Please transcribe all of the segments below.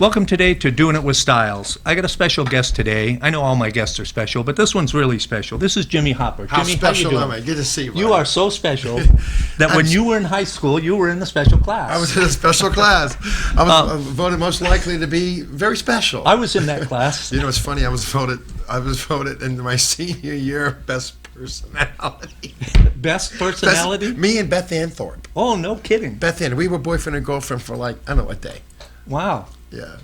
Welcome today to Doing It with Styles. I got a special guest today. I know all my guests are special, but this one's really special. This is Jimmy Hopper. How Jimmy, special how you am doing? I? Good to see you. You are so special that when you were in high school, you were in the special class. I was in a special class. I was voted most likely to be very special. I was in that class. You know, it's funny. I was voted in my senior year best personality. Best personality? Me and Beth Ann Thorpe. Oh, no kidding. Beth Ann. We were boyfriend and girlfriend for like, I don't know, a day. Wow. Yeah.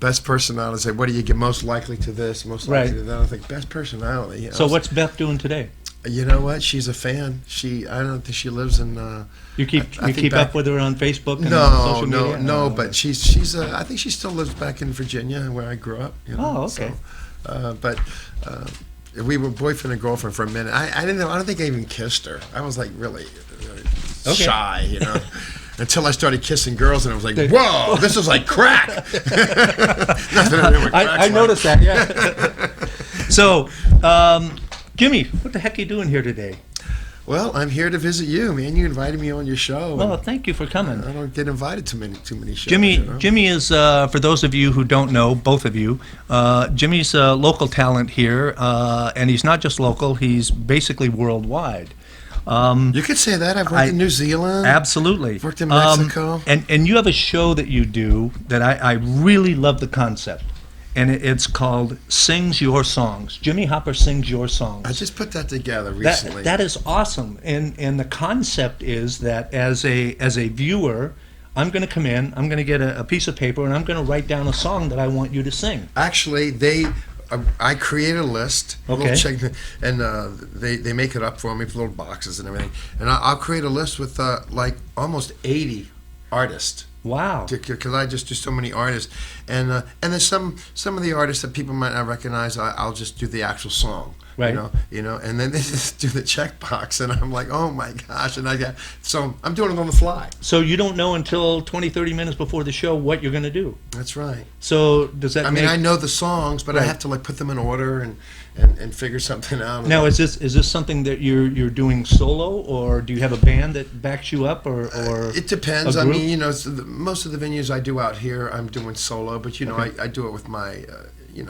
Best personality. Say, what do you get most likely to this, most likely to that? I think best personality. You know, so what's Beth doing today? You know what? She's a fan. I don't think she lives in. You keep up with her on Facebook and social media? No. But she's. I think she still lives back in Virginia, where I grew up. You know? Oh, okay. So, but we were boyfriend and girlfriend for a minute. I don't think I even kissed her. I was like really shy, you know. Until I started kissing girls, and I was like, "Whoa, this is like crack." I noticed that. Yeah. So, Jimmy, what the heck are you doing here today? Well, I'm here to visit you, man. You invited me on your show. Well, thank you for coming. I don't get invited to too many shows. Jimmy, you know? Jimmy is, for those of you who don't know, both of you, Jimmy's a local talent here, and he's not just local; he's basically worldwide. You could say that. I've worked in New Zealand. Absolutely. I've worked in Mexico. And you have a show that you do that I really love the concept. And it's called Sings Your Songs. Jimmy Hopper Sings Your Songs. I just put that together recently. That is awesome. And the concept is that as a viewer, I'm going to come in, I'm going to get a piece of paper, and I'm going to write down a song that I want you to sing. Actually, I create a list, and they make it up for me with little boxes and everything. And I'll create a list with like almost 80 artists. Wow! Because I just do so many artists, and there's some of the artists that people might not recognize. I'll just do the actual song, right? You know, and then they just do the checkbox, and I'm like, oh my gosh! And so I'm doing it on the fly. So you don't know until 20-30 minutes before the show what you're going to do. That's right. So does that? I mean, I know the songs, but I have to like put them in order and figure something out. Now, is this something that you're doing solo, or do you have a band that backs you up, or it depends. I mean, you know, most of the venues I do out here, I'm doing solo, but you know, I do it with my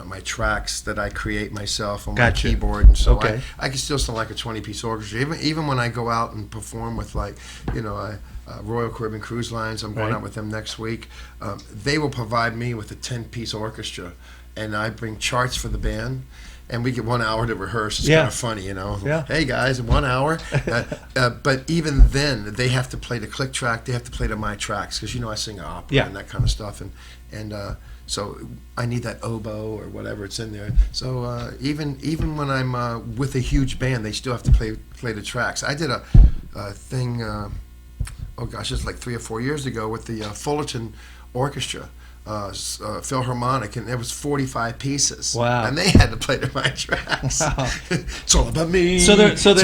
my tracks that I create myself on my keyboard, and so I can still sound like a 20-piece orchestra. Even when I go out and perform with Royal Caribbean Cruise Lines, I'm going out with them next week. They will provide me with a 10-piece orchestra, and I bring charts for the band. And we get 1 hour to rehearse. It's kind of funny, you know. Yeah. Hey guys, 1 hour. But even then, they have to play the click track. They have to play to my tracks because I sing opera and that kind of stuff. And so I need that oboe or whatever it's in there. So even when I'm with a huge band, they still have to play the tracks. I did a thing. It's like 3 or 4 years ago with the Fullerton Orchestra. Philharmonic, and there was 45 pieces. Wow! And they had to play to my tracks. Wow. It's all about me. It's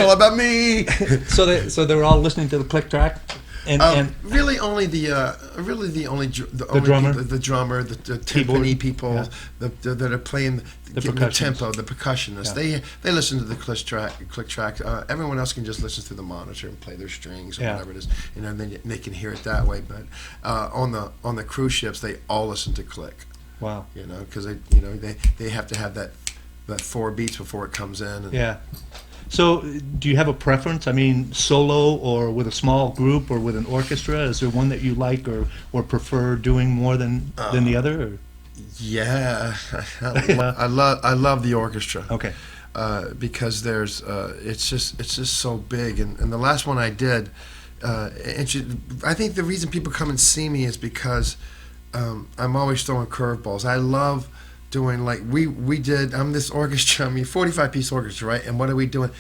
all about me. so they're all listening to the click track, and really only the drummer, the timpani people that are playing the tempo, the percussionists. Yeah. They listen to the click track. Everyone else can just listen through the monitor and play their strings or whatever it is, and then they can hear it that way. But on the cruise ships, they all listen to click. Wow. Because they have to have that 4 beats before it comes in. And So, do you have a preference? I mean, solo or with a small group or with an orchestra? Is there one that you like or prefer doing more than the other? Or? Yeah, I love the orchestra. Okay. Because there's it's just so big, and the last one I did, I think the reason people come and see me is because I'm always throwing curveballs. I love doing like we did. I'm this orchestra. 45-piece orchestra, right? And what are we doing?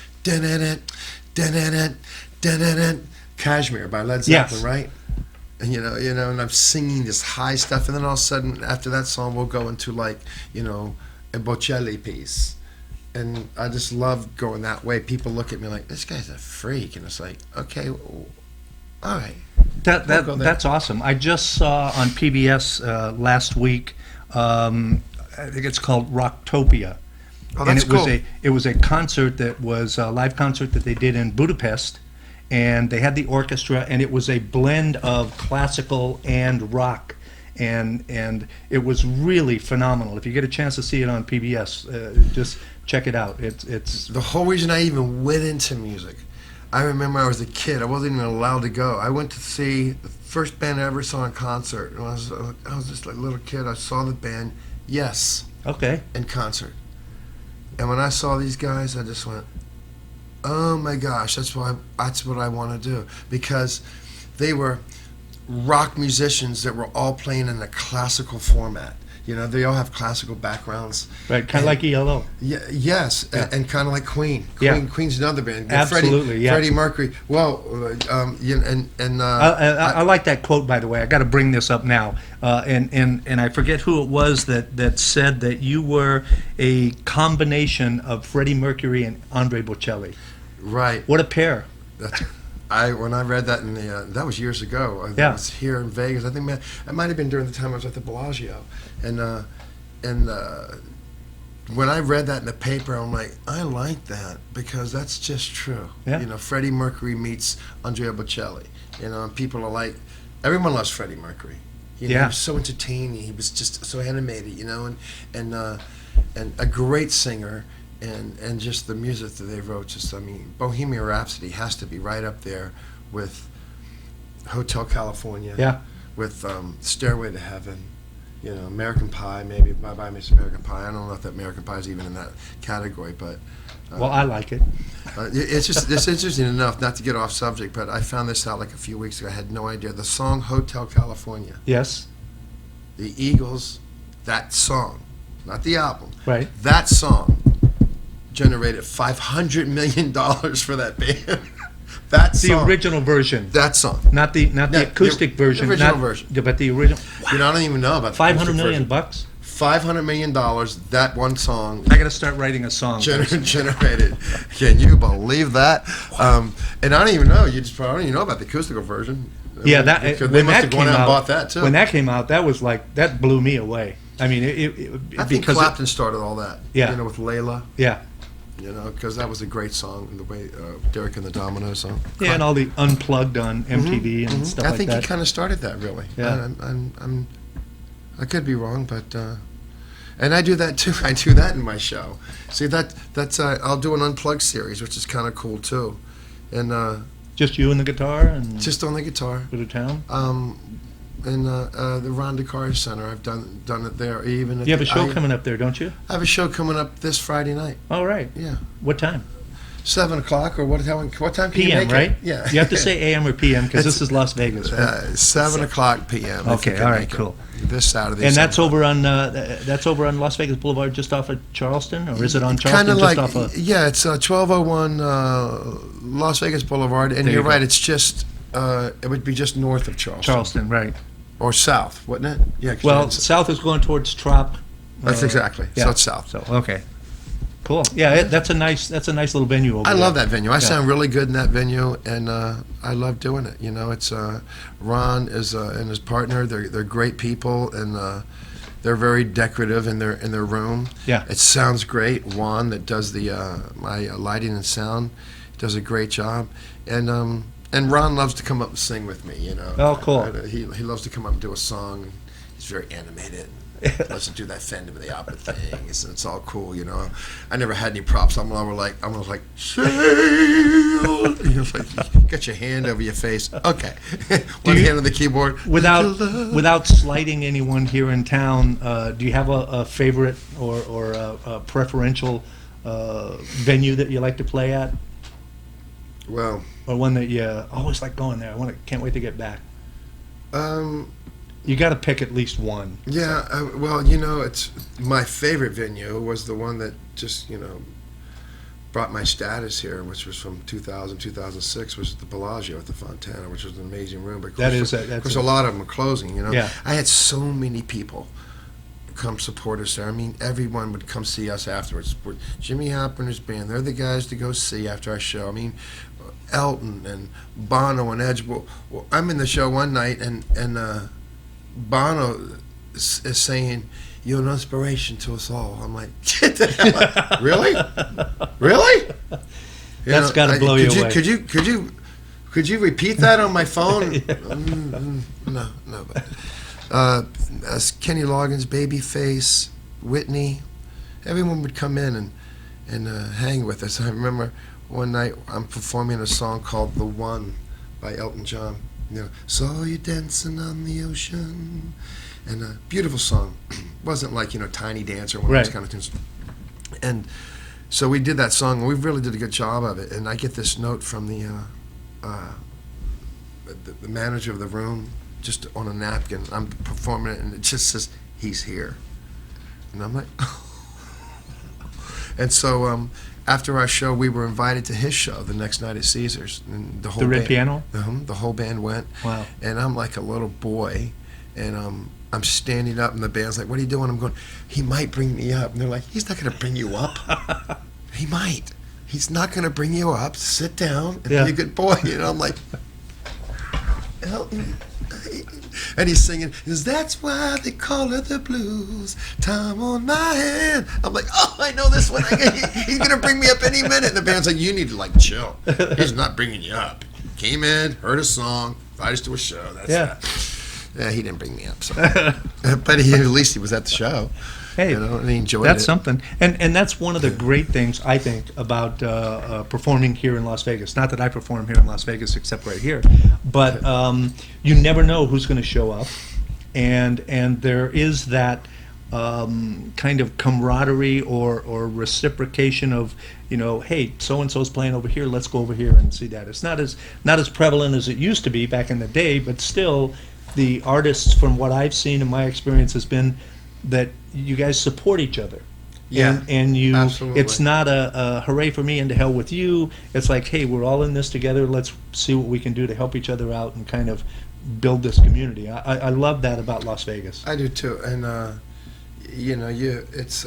Cashmere by Led Zeppelin, right? And and I'm singing this high stuff, and then all of a sudden after that song we'll go into like a Bocelli piece, and I just love going that way. People look at me like, this guy's a freak, and it's like, okay, all right. That's awesome. I just saw on PBS last week. I think it's called Rocktopia. Oh, that's cool. It was a concert that was a live concert that they did in Budapest, and they had the orchestra, and it was a blend of classical and rock. and it was really phenomenal. If you get a chance to see it on PBS, just check it out. It's The whole reason I even went into music, I remember I was a kid. I wasn't even allowed to go. I went to see the first band I ever saw in concert. And I was just like a little kid. I saw the band, Yes, okay. in concert. And when I saw these guys, I just went, oh my gosh, that's what I want to do. Because they were rock musicians that were all playing in a classical format. You know, they all have classical backgrounds. Right, kind of like ELO. Yeah, yes, Yeah. and kind of like Queen. Yeah. Queen's another band. Absolutely, yeah. Freddie Mercury. Well, I like that quote, by the way. I got to bring this up now, and I forget who it was that said that you were a combination of Freddie Mercury and Andre Bocelli. right. What a pair! When I read that in the that was years ago. I Yeah. was here in Vegas. I think it might have been during the time I was at the Bellagio, and when I read that in the paper, I'm like, I like that because that's just true. Yeah. You know, Freddie Mercury meets Andrea Bocelli. You know, and people are like, everyone loves Freddie Mercury. You know, Yeah. he was so entertaining. He was just so animated. You know, and a great singer. And just the music that they wrote, just, I mean, Bohemian Rhapsody has to be right up there with Hotel California, Yeah. with Stairway to Heaven, you know, American Pie, maybe Bye Bye Miss American Pie. I don't know if that American Pie is even in that category, but Well, I like it. it's interesting enough, not to get off subject, but I found this out like a few weeks ago. I had no idea. The song Hotel California, Yes. the Eagles, that song, not the album, Right. that song generated $500 million for that band. That The song. original version, That song. not the Yeah, acoustic the version. original not- version. yeah, but the original. You know, I don't even know about the 500 acoustic million version. bucks. $500 million, that one song I got to start writing a song. generated. Can you believe that? And I don't even know. I don't even know about the acoustical version. Yeah, Because they when must that have came gone out and out, bought that too. when that came out, that blew me away. I mean, I think because Clapton started all that. Yeah. You know, with Layla. yeah, You know, because that was a great song, the way Derek and the Dominoes song. yeah, and all the unplugged on MTV and stuff I like think that. he kind of started that, really. Yeah. I could be wrong, but and I do that too. I do that in my show. See, that's I'll do an unplugged series, which is kind of cool too, and Just you and the guitar and just on the guitar. go to town. In the Ron DeCar Center, I've done it there. Even You have a show coming up there, don't you? I have a show coming up this Friday night. All right. Yeah, What time? 7 o'clock or what time can you PM, make right? it? Yeah, You have to say AM or PM because this is Las Vegas, right? 7 o'clock p.m. if Okay, you can all right, make it. cool. This Saturday. And that's 7 o'clock. over on Las Vegas Boulevard, just off of Charleston, or is it on Charleston? Kind of just like, off of, yeah, it's 1201 Las Vegas Boulevard, and There you you're right, go. it's just, it would be just north of Charleston. Charleston, right? Or south, wouldn't it? Yeah. 'cause Well, it's- south is going towards Trop. that's exactly. yeah. So it's south. So okay, cool. Yeah, that's a nice little venue over I there. love that venue. I Yeah. sound really good in that venue, and I love doing it. You know, it's Ron is and his partner. They're great people, and they're very decorative in their room. Yeah. It sounds great. Juan, that does the my lighting and sound, does a great job, and Ron loves to come up and sing with me. You know. Oh, cool. He loves to come up and do a song. He's very animated. Loves to do that Phantom of the Opera thing. It's all cool, you know. I never had any props. I'm always like, sail. You know, like, got your hand over your face. Okay, one hand on the keyboard. Without slighting anyone here in town, do you have a favorite or a preferential venue that you like to play at, Well, or one that you always like going there? Can't wait to get back. You got to pick at least one. yeah. Well, you know, it's my favorite venue was the one that just, you know, brought my status here, which was from 2000, 2006, was the Bellagio at the Fontana, which was an amazing room. But of course, a lot of them are closing. You know, Yeah. I had so many people come support us there. I mean, everyone would come see us afterwards. Jimmy Hopper's band, they're the guys to go see after our show. I mean, Elton and Bono and Edge. Well, I'm in the show one night, and Bono is saying, "You're an inspiration to us all." I'm like, "Get the hell out. Really? Really?" That's gotta blow you away. Could you repeat that on my phone? No, but Kenny Loggins, Babyface, Whitney, everyone would come in and hang with us. I remember one night I'm performing a song called "The One" by Elton John. You know, saw you dancing on the ocean, and a beautiful song. Wasn't like, you know, Tiny Dancer, one of those kind of tunes. And so we did that song, and we really did a good job of it. And I get this note from the manager of the room, just on a napkin. I'm performing it, and it just says, "He's here." And I'm like, and so after our show, we were invited to his show the next night at Caesars. And the whole The Red band, Piano? The whole band went. Wow. And I'm like a little boy, and I'm standing up, and the band's like, "What are you doing?" I'm going, "He might bring me up." And they're like, "He's not going to bring you up." He might. He's not going to bring you up. Sit down and be a good boy. You know, I'm like, Elton. And he's singing, "That's why they call it the blues. Time on my hand." I'm like, "Oh, I know this one. He's going to bring me up any minute." And the band's like, "You need to, like, chill. He's not bringing you up. Came in, heard a song, invited us to a show. That's that." Yeah, he didn't bring me up. So. But at least he was at the show. Hey, you know, and he enjoyed that's it. something. And that's one of the great things, I think, about performing here in Las Vegas. Not that I perform here in Las Vegas, except right here. But you never know who's going to show up. And there is that kind of camaraderie or reciprocation of, you know, hey, so-and-so's playing over here, let's go over here and see that. It's not as prevalent as it used to be back in the day, but still, the artists, from what I've seen in my experience, has been that you guys support each other. Yeah, and you, absolutely. It's not a hooray for me and to hell with you. It's like, hey, we're all in this together. Let's see what we can do to help each other out and kind of build this community. I love that about Las Vegas. I do too, and you know, it's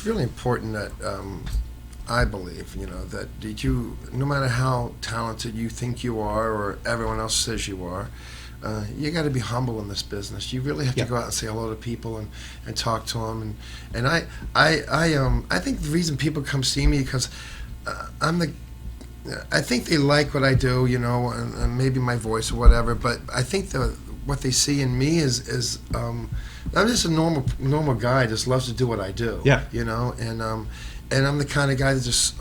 really important that I believe, you know, that you, no matter how talented you think you are or everyone else says you are, you got to be humble in this business. You really have to go out and say hello to people and talk to them. And I think the reason people come see me because I think they like what I do, you know, and maybe my voice or whatever. But I think what they see in me is I'm just a normal guy. Just loves to do what I do. Yeah. You know, and I'm the kind of guy that just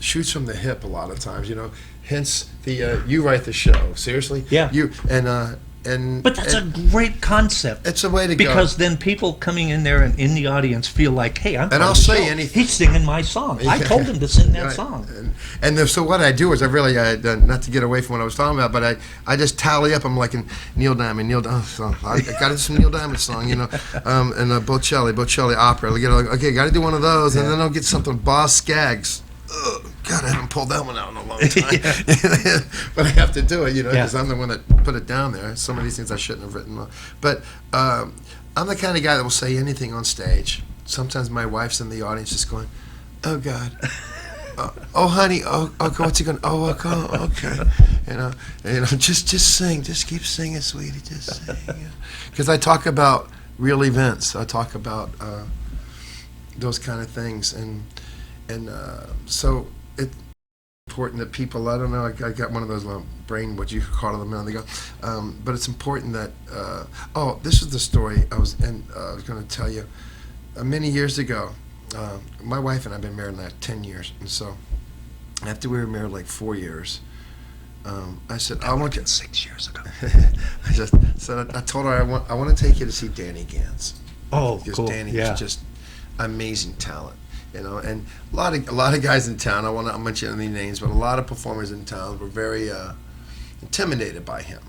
shoots from the hip a lot of times. You know. Hence the you write the show. Seriously? Yeah. You and But that's a great concept. It's a way to because then people coming in there and in the audience feel like, hey, I'm part I'll of the say show. anything. He's singing my song. I told him to sing that song. So what I do is I really not to get away from what I was talking about, but I just tally up. I'm like Neil Diamond. I got to do some Neil Diamond song, you know, and Bocelli opera. I get okay, got to do one of those, and then I'll get something Boss Skaggs. Ugh, God, I haven't pulled that one out in a long time. But I have to do it, you know, because I'm the one that put it down there. Some of these things I shouldn't have written. But I'm the kind of guy that will say anything on stage. Sometimes my wife's in the audience just going, "Oh, God. Oh, honey. Oh, what's he going? Oh, okay. You know, just sing. Just keep singing, sweetie. Just sing." Because I talk about real events. I talk about those kind of things. And so it's important that people, I don't know, I got one of those brain, what you call them, and they go, but it's important that, this is the story I was going to tell you. Many years ago, my wife and I have been married now 10 years, and so after we were married like 4 years, I said, I want you. 6 years ago. I told her I want to take you to see Danny Gans. Oh, because cool. Danny is just amazing talent. You know, and a lot of guys in town. I want to mention any names, but a lot of performers in town were very intimidated by him.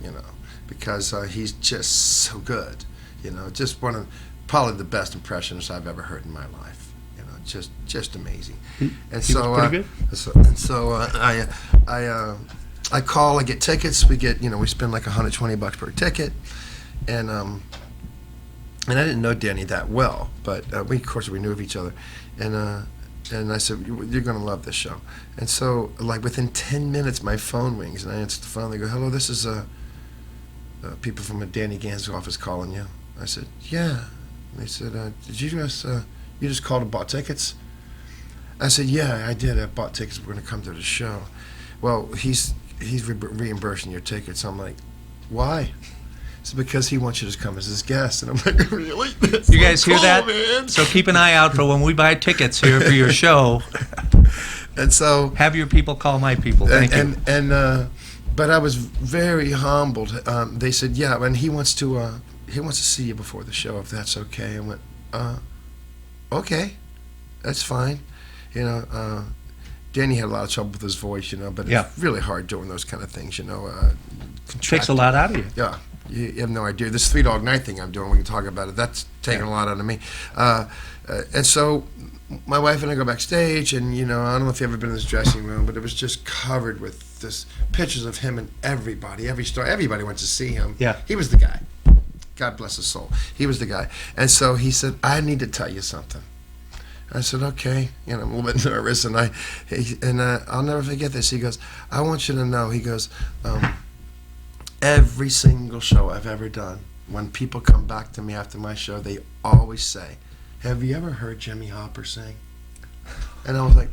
You know, because he's just so good. You know, just one of probably the best impressionists I've ever heard in my life. You know, just amazing. He was pretty good. I call. I get tickets. We spend like $120 per ticket, and I didn't know Danny that well, but of course we knew of each other, and I said, "You're going to love this show." And so, like within 10 minutes, my phone rings, and I answer the phone. They go, "Hello, this is people from a Danny Gans office calling you." I said, "Yeah." And they said, "Did you just called and bought tickets?" I said, "Yeah, I did. I bought tickets. We're going to come to the show." "Well, he's reimbursing your tickets." I'm like, "Why?" It's because he wants you to come as his guest. And I'm like, really? That's You guys so hear cool, that? man. So keep an eye out for when we buy tickets here for your show. And so, Have your people call my people. Thank you. But I was very humbled. They said, yeah, and he wants to see you before the show, if that's okay. I went, okay, that's fine. You know, Danny had a lot of trouble with his voice, you know, but it's really hard doing those kind of things, you know. Takes a lot out of you. Yeah, you have no idea. This 3 Dog Night thing I'm doing, we can talk about it. That's taking a lot out of me. And so my wife and I go backstage, and, you know, I don't know if you've ever been in this dressing room, but it was just covered with this pictures of him and everybody, every star. Everybody went to see him. Yeah. He was the guy. God bless his soul. He was the guy. And so he said, I need to tell you something. I said, okay. You know, I'm a little bit nervous, and I'll never forget this. He goes, I want you to know, he goes, every single show I've ever done, when people come back to me after my show, they always say, have you ever heard Jimmy Hopper sing? And I was like,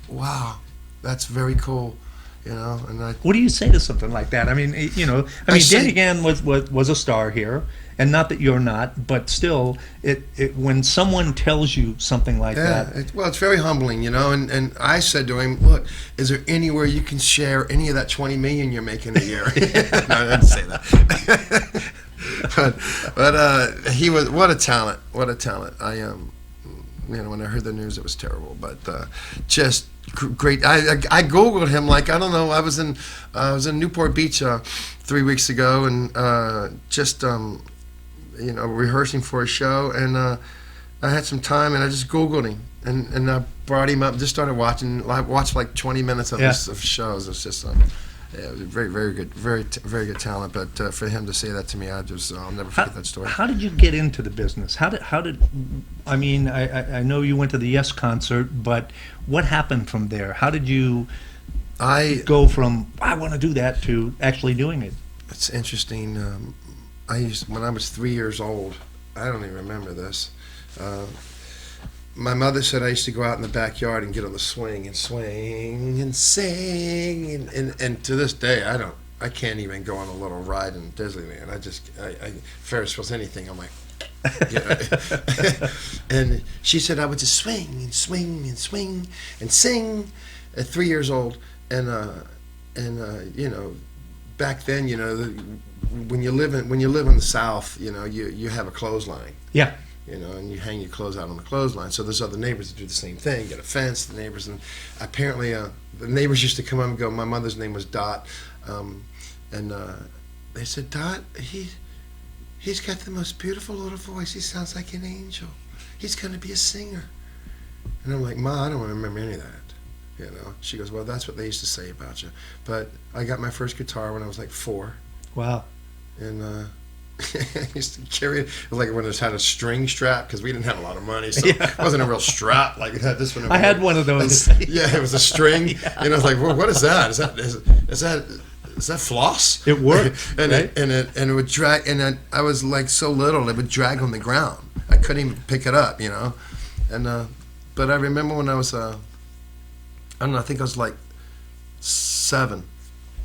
wow, that's very cool. You know, and what do you say to something like that? I mean, you know, Danny Gann was a star here, and not that you're not, but still, when someone tells you something like that, well, it's very humbling, you know. And I said to him, look, is there anywhere you can share any of that $20 million you're making a year? No, I didn't say that. but he was, what a talent, what a talent. You know, when I heard the news, it was terrible, but just great. I Googled him, like, I don't know, I was in Newport Beach 3 weeks ago, and you know, rehearsing for a show, and I had some time, and I just Googled him, and I brought him up, just started watching. I watched like 20 minutes of his shows. It was just it was very, very good, very good talent. But for him to say that to me, I'll never forget that story. How did you get into the business? How did I mean, I know you went to the Yes concert, but what happened from there? How did you go from I want to do that to actually doing it? It's interesting. When I was 3 years old, I don't even remember this. My mother said I used to go out in the backyard and get on the swing and sing, and to this day I can't even go on a little ride in Disneyland. I Ferris wheels, anything, I'm like, you know. And she said I would just swing and swing and swing and sing at 3 years old, and you know, back then, you know, when you live in the South, you know, you have a clothesline. Yeah. You know, and you hang your clothes out on the clothesline. So there's other neighbors that do the same thing, get a fence, the neighbors, and apparently the neighbors used to come up and go, my mother's name was Dot, and they said, Dot, he's got the most beautiful little voice, he sounds like an angel, he's going to be a singer. And I'm like, Ma, I don't remember any of that. You know, she goes, well, that's what they used to say about you. But I got my first guitar when I was like 4. Wow. And I used to carry it like when it had a string strap, because we didn't have a lot of money, so it wasn't a real strap like that. This one. I had one of those. Yeah, it was a string. Yeah. And I was like, well, what is that? Is that floss? It worked. And right? it would drag, and I was like so little, it would drag on the ground. I couldn't even pick it up, you know. And but I remember when I was I don't know, I think I was like 7.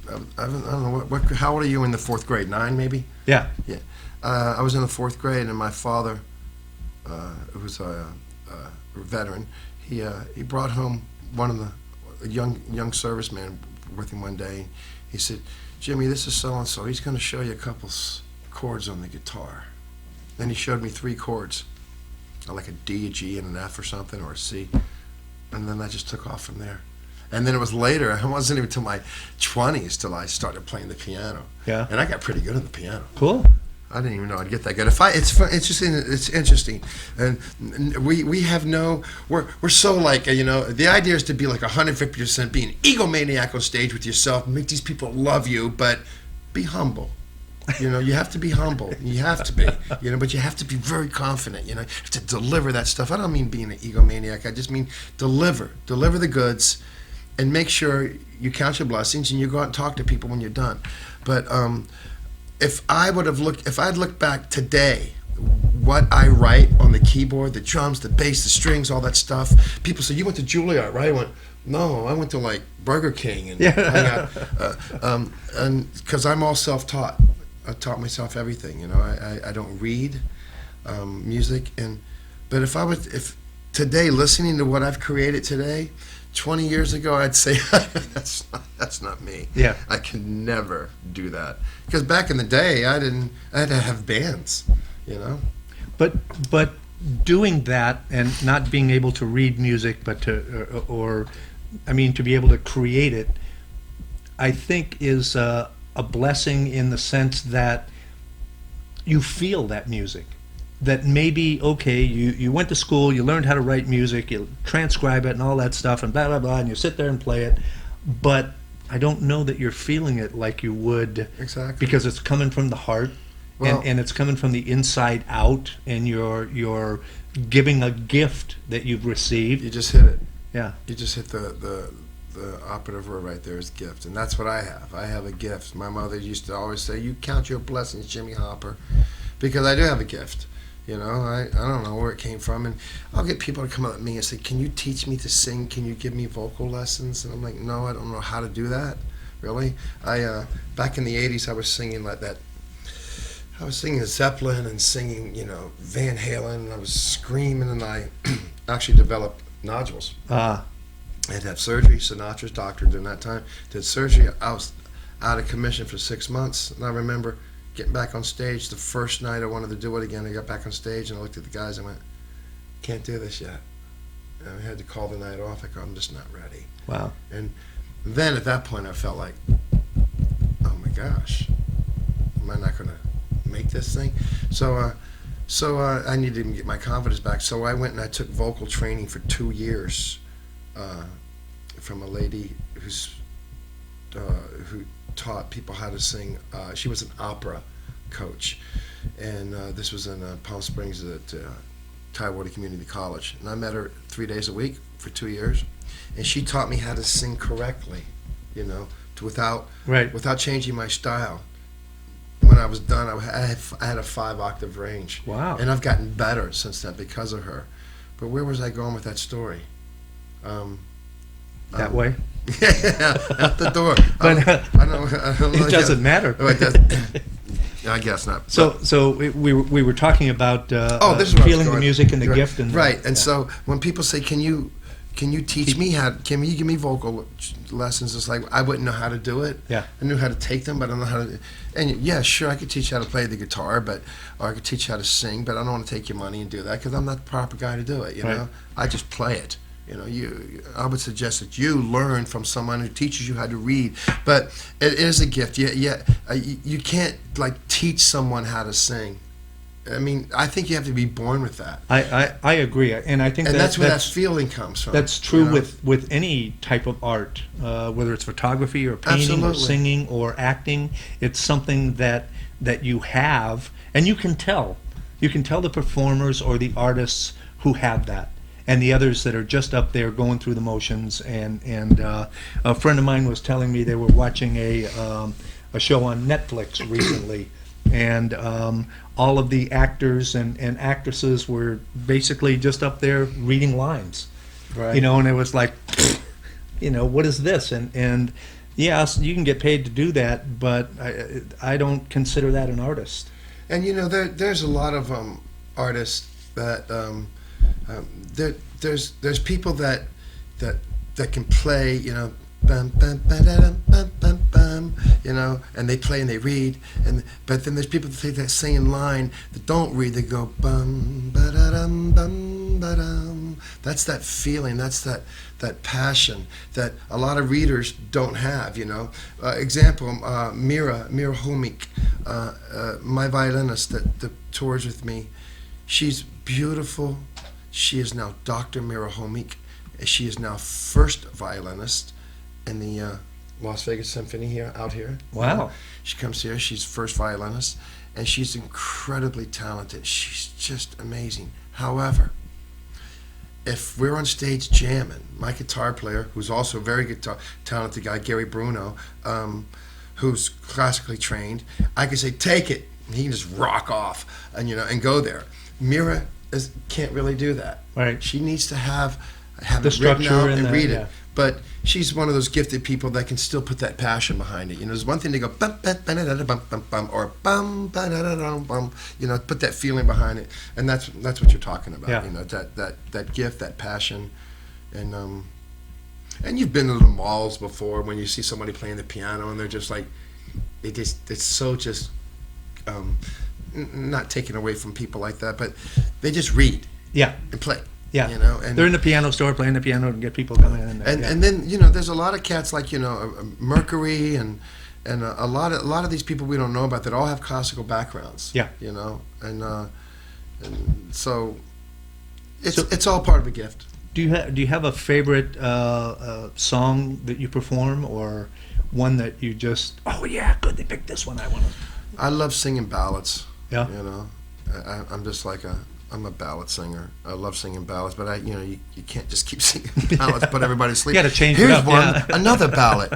I don't know how old are you in the 4th grade? 9 maybe? Yeah. Yeah. I was in the 4th grade, and my father, who was a veteran, he brought home one of a young serviceman with him one day. He said, Jimmy, this is so and so. He's going to show you a couple chords on the guitar. Then he showed me 3 chords, like a D, a G, and an F or something, or a C, and then I just took off from there. And then it was later, it wasn't even until my 20s till I started playing the piano. Yeah. And I got pretty good at the piano. Cool. I didn't even know I'd get that good. It's interesting. And we have we're so like, you know, the idea is to be like 150% be an egomaniac on stage with yourself, make these people love you, but be humble. You know, you have to be humble. You have to be, you know, but you have to be very confident, you know, to deliver that stuff. I don't mean being an egomaniac. I just mean deliver the goods. And make sure you count your blessings and you go out and talk to people when you're done. But if I'd looked back today, what I write on the keyboard, the drums, the bass, the strings, all that stuff, people say, you went to Juilliard, right? I went, no, I went to like Burger King and hung out. And because I'm all self-taught. I taught myself everything. You know, I don't read music, but if today, listening to what I've created today, 20 years ago, I'd say that's not me. Yeah. I can never do that, because back in the day, I had to have bands, you know. But doing that and not being able to read music, but to be able to create it, I think is a blessing in the sense that you feel that music. That maybe, okay, you went to school, you learned how to write music, you transcribe it and all that stuff and blah, blah, blah, and you sit there and play it, but I don't know that you're feeling it like you would. Exactly. Because it's coming from the heart, Well, and it's coming from the inside out, and you're giving a gift that you've received. you just hit it. Yeah. You just hit the operative word right there is gift, and that's what I have. I have a gift. My mother used to always say, "You count your blessings, Jimmy Hopper," because I do have a gift. You know, I don't know where it came from, and I'll get people to come up to me and say, "Can you teach me to sing? Can you give me vocal lessons?" And I'm like, "No, I don't know how to do that, really." Back in the '80s, I was singing like that. I was singing Zeppelin and singing, you know, Van Halen, and I was screaming, and I actually developed nodules. I had to have surgery. Sinatra's doctor during that time did surgery. I was out of commission for 6 months, and I remember getting back on stage the first night I wanted to do it again. I got back on stage and I looked at the guys and went, "Can't do this yet." And I had to call the night off. I go, "I'm just not ready." Wow. And then at that point I felt like, oh my gosh, am I not going to make this thing? So I needed to get my confidence back. So I went and I took vocal training for 2 years from a lady who taught people how to sing. She was an opera coach, and this was in Palm Springs at Tidewater Community College. And I met her 3 days a week for 2 years, and she taught me how to sing correctly, you know, without changing my style. When I was done, I had a 5-octave range. Wow. And I've gotten better since then because of her. But where was I going with that story? That way? Yeah, out the door. But I don't know. it doesn't matter. Oh, I guess not. So we were talking about this is where I was feeling the going. music and the Right. gift, and right. And so when people say, "Can you teach me can you give me vocal lessons?" It's like I wouldn't know how to do it. Yeah. I knew how to take them, but I don't know how to. And yeah, sure, I could teach you how to play the guitar, or I could teach you how to sing, but I don't want to take your money and do that because I'm not the proper guy to do it. You Right. know, I just play it. You know, I would suggest that you learn from someone who teaches you how to read. But it is a gift. You can't like teach someone how to sing. I mean, I think you have to be born with that. I agree, and I think That's where that feeling comes from. That's true, you know? with any type of art, whether it's photography or painting or Absolutely. singing or acting. It's something that you have, and you can tell. You can tell the performers or the artists who have that, and the others that are just up there going through the motions. And a friend of mine was telling me they were watching a show on Netflix recently, and all of the actors and actresses were basically just up there reading lines. Right. You know, and it was like, you know, what is this? And yes, you can get paid to do that, but I don't consider that an artist. And you know, there's a lot of artists that there's people that can play, you know, bum, bum, ba-da-dum, bum, bum, bum, you know, and they play and they read, but then there's people that take that same line that don't read. They go bum, ba-da-dum, bum, ba-dum. That's that feeling. That's that passion that a lot of readers don't have. You know, example, Mira Homik, my violinist that tours with me. She's beautiful. She is now Dr. Mira Homik. She is now first violinist in the Las Vegas Symphony out here. Wow. She comes here. She's first violinist, and she's incredibly talented. She's just amazing. However, if we're on stage jamming, my guitar player, who's also a very talented guy, Gary Bruno, who's classically trained, I can say, "Take it," and he can just rock off and go there. Mira can't really do that. Right. She needs to have The it written structure out and and read it. yeah. but she's one of those gifted people that can still put that passion behind it. You know, there's one thing to go bum bum bum bum bum or bum bum, you know, put that feeling behind it, and that's what you're talking about. Yeah. You know, that gift, that passion, and you've been to the malls before when you see somebody playing the piano and they're just like, it's so just not taken away from people like that, but they just read and play. Yeah, you know, and they're in the piano store playing the piano and get people coming in. And then, you know, there's a lot of cats like, you know, Mercury and a lot of these people we don't know about that all have classical backgrounds. Yeah, you know, and so it's all part of a gift. Do you have a favorite song that you perform, or one that you just, oh yeah, good, they picked this one, I want to? I love singing ballads. Yeah, you know, I'm just like I'm a ballad singer. I love singing ballads, but you know, you can't just keep singing ballads, put everybody to sleep. You got to change Here's it up. one, another ballad.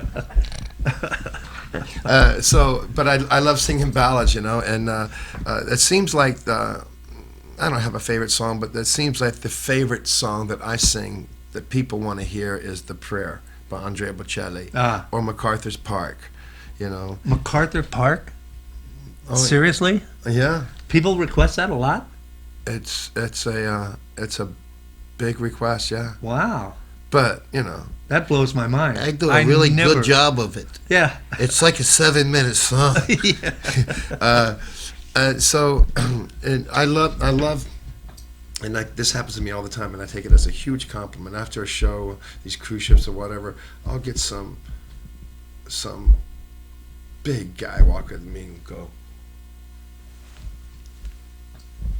But I love singing ballads, you know, and it seems like I don't have a favorite song, but it seems like the favorite song that I sing that people want to hear is "The Prayer" by Andrea Bocelli or "MacArthur's Park." You know, MacArthur Park. Oh, Seriously? Yeah. People request that a lot? It's a big request, yeah. Wow. But, you know, that blows my mind. I do a really good job of it. Yeah. It's like a 7-minute song. So and I love and like this happens to me all the time, and I take it as a huge compliment. After a show, these cruise ships or whatever, I'll get some big guy walk up to me and go,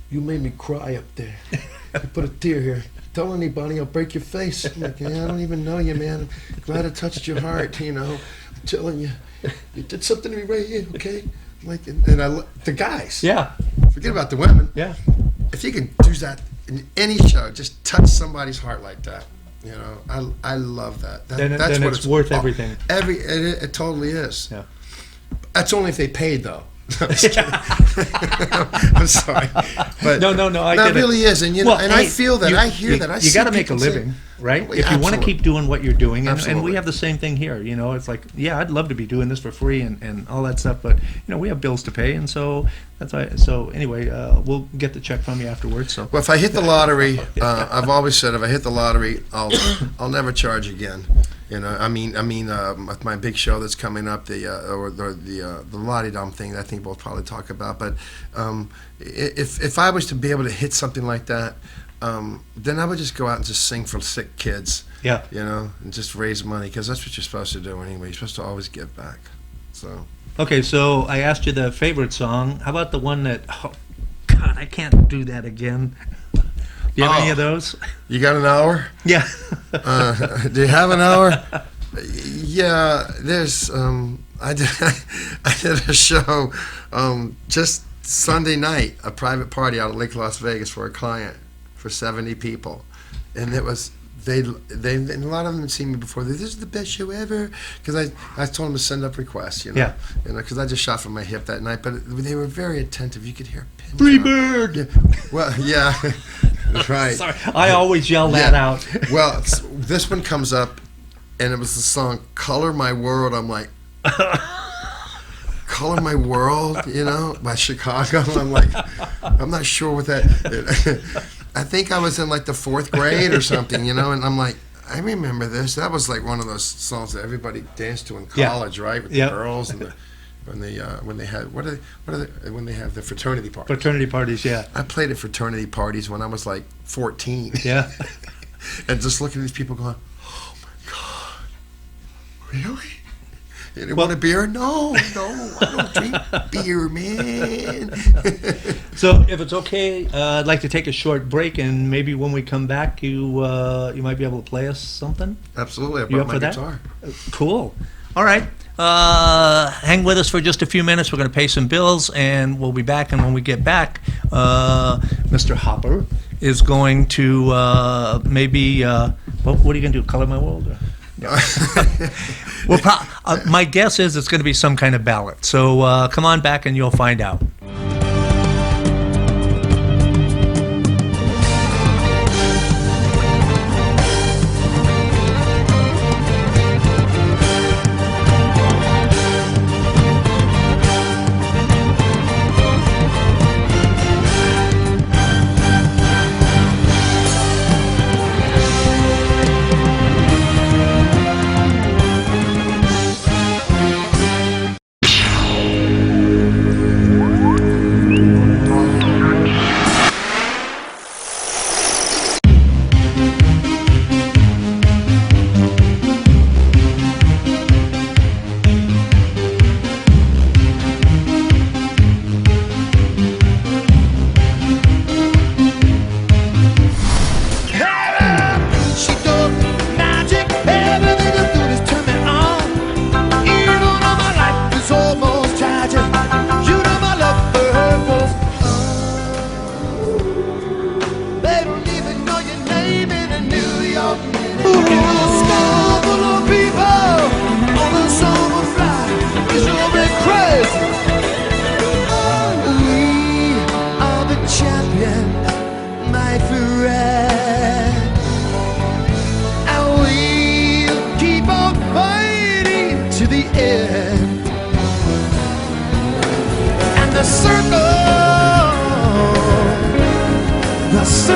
"You made me cry up there. You put a tear here. Tell anybody, I'll break your face." I'm like, "Yeah, I don't even know you, man. I'm glad I touched your heart, you know. I'm telling you, you did something to me right here, okay?" I'm like, and the guys. Yeah. Forget about the women. Yeah. If you can do that in any show, just touch somebody's heart like that. You know, I love that. Then That's what it's worth everything. It totally is. Yeah. That's only if they paid, though. I'm just kidding. I'm sorry, but no, I get it really is, and you know, and hey, I feel that, I hear that. You got to make a living, right? Well, if you want to keep doing what you're doing, and we Absolutely. have the same thing here. You know, it's like, yeah, I'd love to be doing this for free and all that stuff, but you know, we have bills to pay, and so that's why. So anyway, we'll get the check from you afterwards. So Well, if I hit the lottery, I've always said if I hit the lottery, I'll never charge again. You know, I mean, with my big show that's coming up, the Lottie Dom thing, I think we'll probably talk about. But if I was to be able to hit something like that, then I would just go out and just sing for sick kids. Yeah. You know, and just raise money, because that's what you're supposed to do anyway. You're supposed to always give back. So. Okay, so I asked you the favorite song. How about the one that? Oh, God, I can't do that again. Do you have any of those? You got an hour? Yeah. Do you have an hour? Yeah, there's. I did a show just Sunday night, a private party out at Lake Las Vegas for a client for 70 people, and it was they and a lot of them had seen me before. This is the best show ever, because I told them to send up requests, you know. Yeah. You know, because I just shot from my hip that night, but they were very attentive. You could hear pin Free drop. bird. Yeah. Well, yeah. That's right. Sorry, I always yell that out. Well, this one comes up, and it was the song "Color My World." I'm like, "Color My World," you know, by Chicago. I'm like, I'm not sure what that. I think I was in like the 4th grade or something, you know, and I'm like, I remember this. That was like one of those songs that everybody danced to in college, right? With the girls and when they had when they have the fraternity parties. Fraternity parties, yeah. I played at fraternity parties when I was like 14. Yeah. And just looking at these people going, "Oh my God, really? You didn't want a beer? No, I don't drink beer, man." So if it's okay, I'd like to take a short break, and maybe when we come back, you might be able to play us something. Absolutely, I You brought up my for that? guitar. Cool. All right. Hang with us for just a few minutes. We're going to pay some bills, and we'll be back. And when we get back, Mr. Hopper is going to maybe what are you going to do? Color My World? Or? Well, my guess is it's going to be some kind of ballad. So come on back, and you'll find out.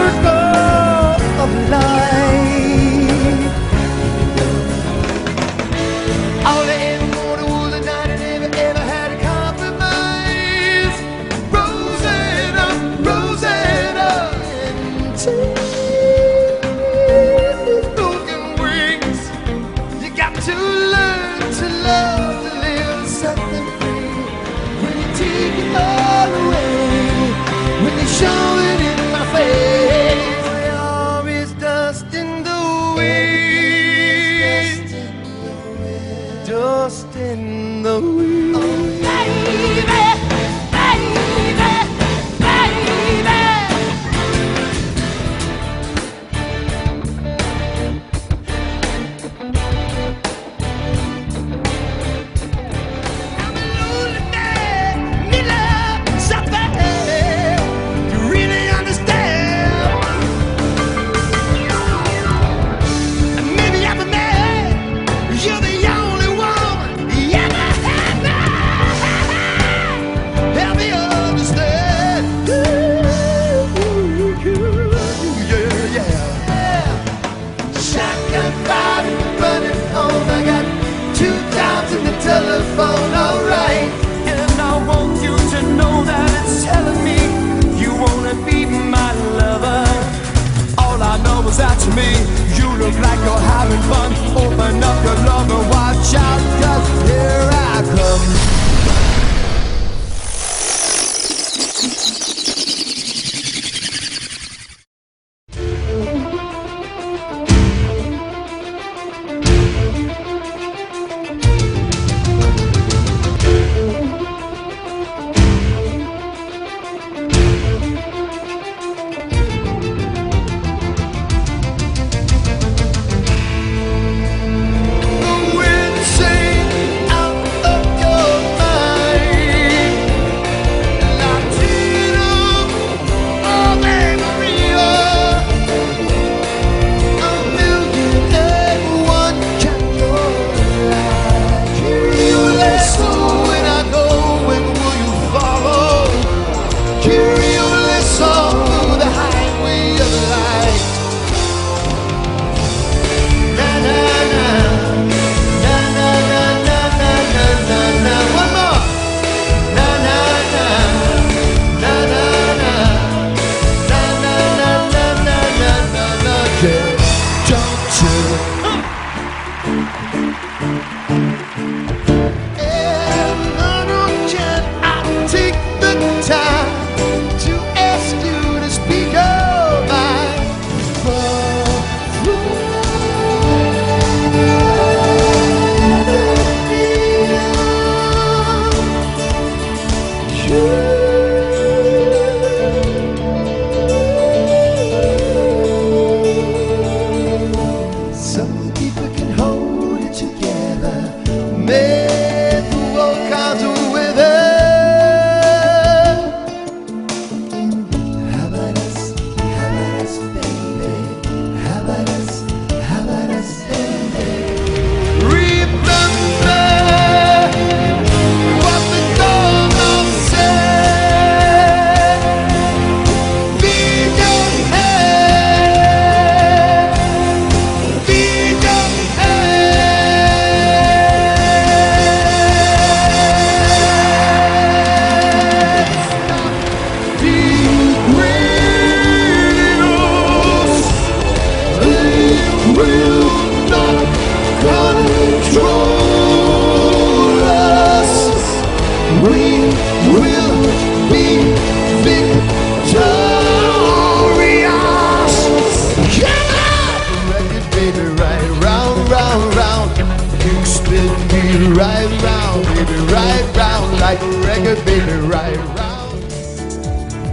circle of life. All I ever wanted was a night I never ever had a compromise. Rosanna, Rosanna, and broken wings. You got to learn to love, to live something free. When you take it all away, when you show it in my face, my arm is dust in the wind, dust in the wind. Oh, baby, baby, baby. Telephone, alright. And I want you to know that it's telling me you wanna be my lover. All I know is that to me you look like you're having fun. Open up your love and watch out, 'cause here I come.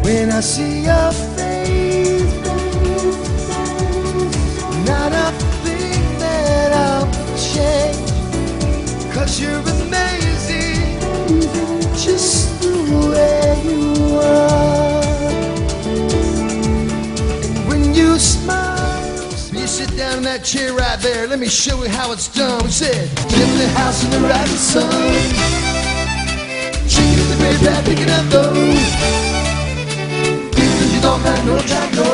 When I see your face, not a thing that I'll change, 'cause you're amazing, just the way you are. And when you smile, you sit down in that chair right there, let me show you how it's done. We said, live in the house in the rising sun, chicken in the graveyard, picking up those. You don't have no jack, no.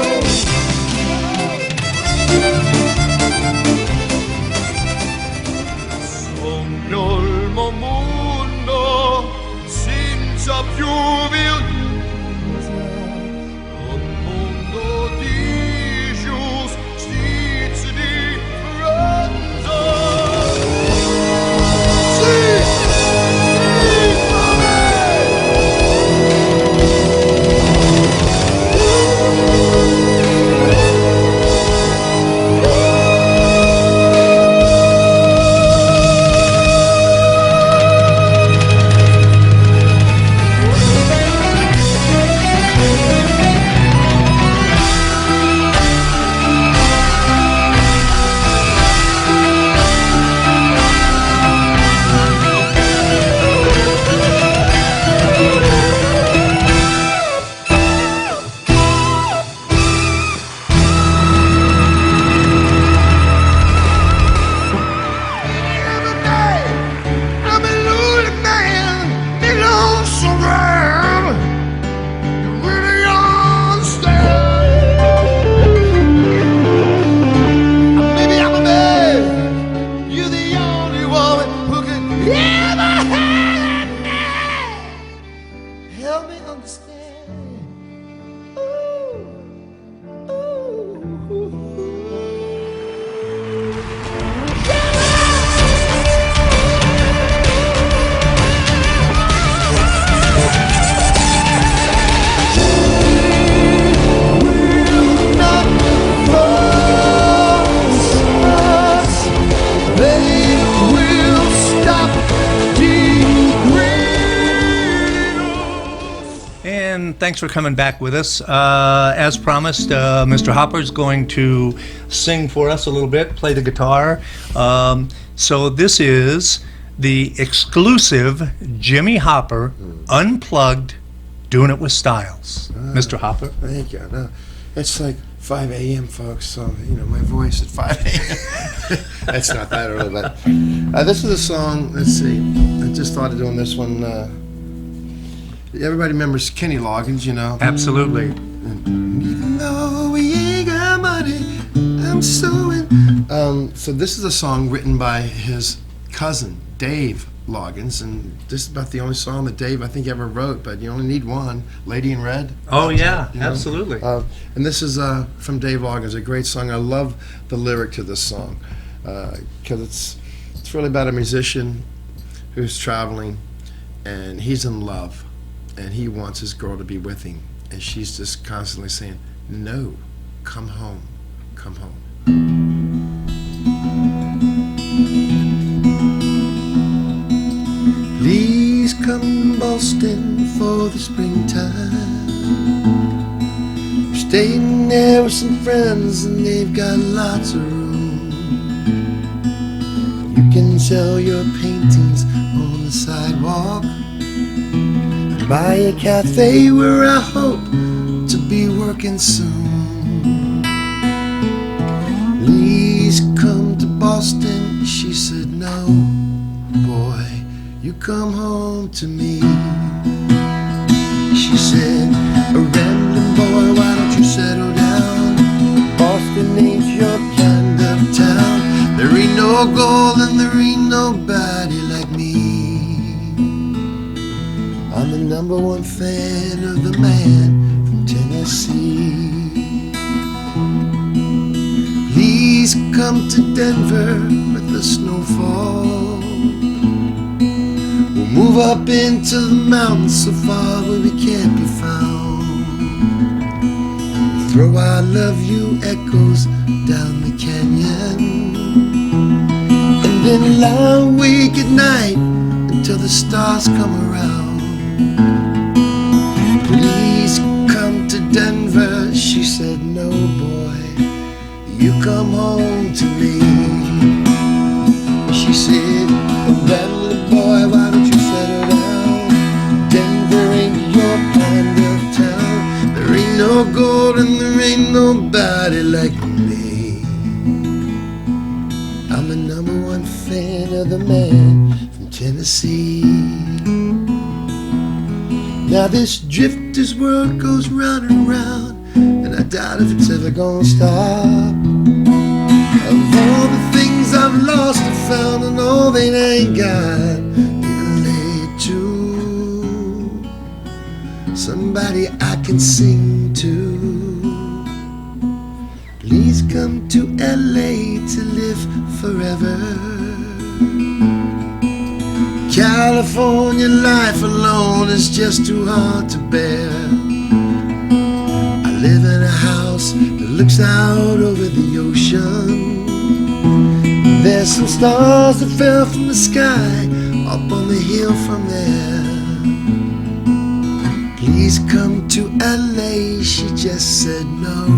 thanks for coming back with us. As promised, Mr. Hopper's going to sing for us a little bit, play the guitar. So this is the exclusive Jimmy Hopper Unplugged, Doing It with Styles. Mr. Hopper. Thank you. No, it's like 5 a.m., folks, so, you know, my voice at 5 a.m. That's not that early, but this is a song, let's see, I just started doing this one. Everybody remembers Kenny Loggins, you know? Absolutely. Even though we ain't got money, I'm so in. So this is a song written by his cousin, Dave Loggins, and this is about the only song that Dave, I think, ever wrote, but you only need one, Lady in Red. Oh, yeah, You know? absolutely. And this is from Dave Loggins, a great song. I love the lyric to this song, because it's really about a musician who's traveling, and he's in love, and he wants his girl to be with him, and she's just constantly saying, no, come home, come home. Please come to Boston for the springtime. We're staying there with some friends and they've got lots of room. You can sell your paintings on the sidewalk, buy a cafe where I hope to be working soon. Please come to Boston. She said no, boy, you come home to me. She said, a rambling boy, why don't you settle down? Boston ain't your kind of town. There ain't no gold and there ain't nobody like me. I'm the #1 fan of the man from Tennessee. Please come to Denver with the snowfall. We'll move up into the mountains so far where we can't be found. We'll throw our love you echoes down the canyon, and then lie awake at night until the stars come around. Please come to Denver. She said no, boy, you come home to me. She said, oh, rambling boy, why don't you settle down? Denver ain't your kind of town. There ain't no gold and there ain't nobody like me. I'm the #1 fan of the man from Tennessee. Now this drifter's world goes round and round, and I doubt if it's ever gonna stop. Of all the things I've lost and found, and all they ain't got, relate to somebody I can sing to. Please come to LA to live forever. California life alone is just too hard to bear. I live in a house that looks out over the ocean. There's some stars that fell from the sky up on the hill from there. Please come to LA. She just said no,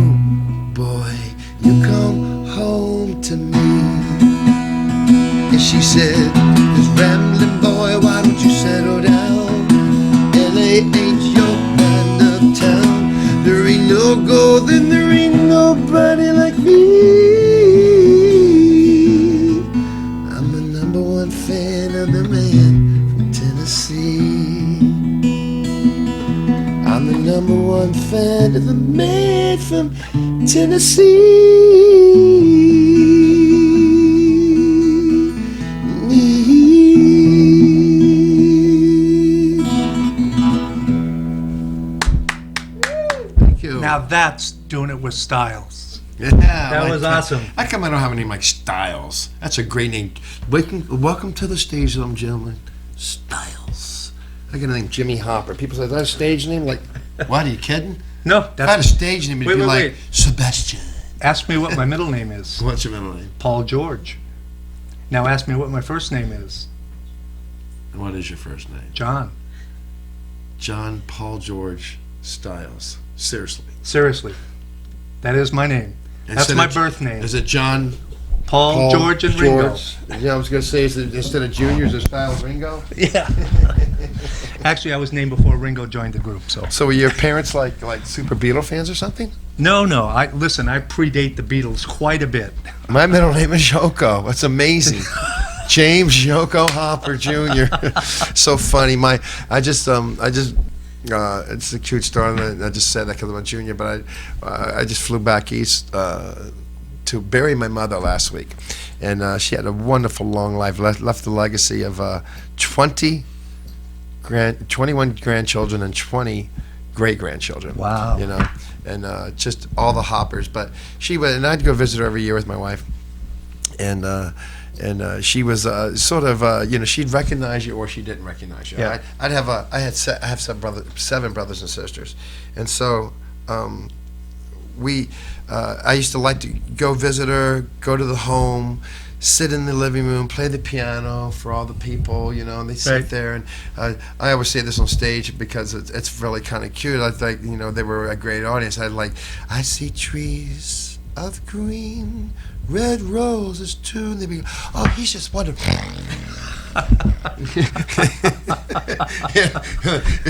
boy, you come home to me. And she said, this rambling boy, why don't you settle down? LA ain't your kind of town. There ain't no gold and there ain't nobody like me. I'm the #1 fan of the man from Tennessee. I'm the #1 fan of the man from Tennessee. Now that's doing it with Styles. Yeah, That was awesome. How come I don't have any like Styles? That's a great name. Welcome to the stage, ladies and gentlemen. Styles. I got a name, Jimmy Hopper. People say, is that a stage name? Like, what, are you kidding? No, If I had a that's. stage name, it'd be like Sebastian. Ask me what my middle name is. What's your middle name? Paul George. Now ask me what my first name is. And what is your first name? John. John Paul George Stiles. Seriously. Seriously. That is my name. That's Instead my of- birth name. Is it John? Paul, George, and Ringo. Yeah, I was going to say, is it, instead of Juniors, is Stiles Ringo? Yeah. Actually, I was named before Ringo joined the group. So were your parents like super Beatle fans or something? No. I predate the Beatles quite a bit. My middle name is Yoko. That's amazing. James Yoko Hopper Jr. So funny. It's a cute story. And I just said that because I'm a junior, but I just flew back east to bury my mother last week, and she had a wonderful long life. Left a legacy of 21 grandchildren and 20 great grandchildren. Wow. You know, and just all the hoppers. But she would, and I'd go visit her every year with my wife, and she was sort of she'd recognize you or she didn't recognize you. Yeah. I have 7 brothers and sisters, and so I used to like to go visit her, go to the home, sit in the living room, play the piano for all the people, and they sit Right. there. And I always say this on stage because it's really kind of cute. I think they were a great audience. I see trees of green, red roses too. And they'd be, oh, he's just wonderful.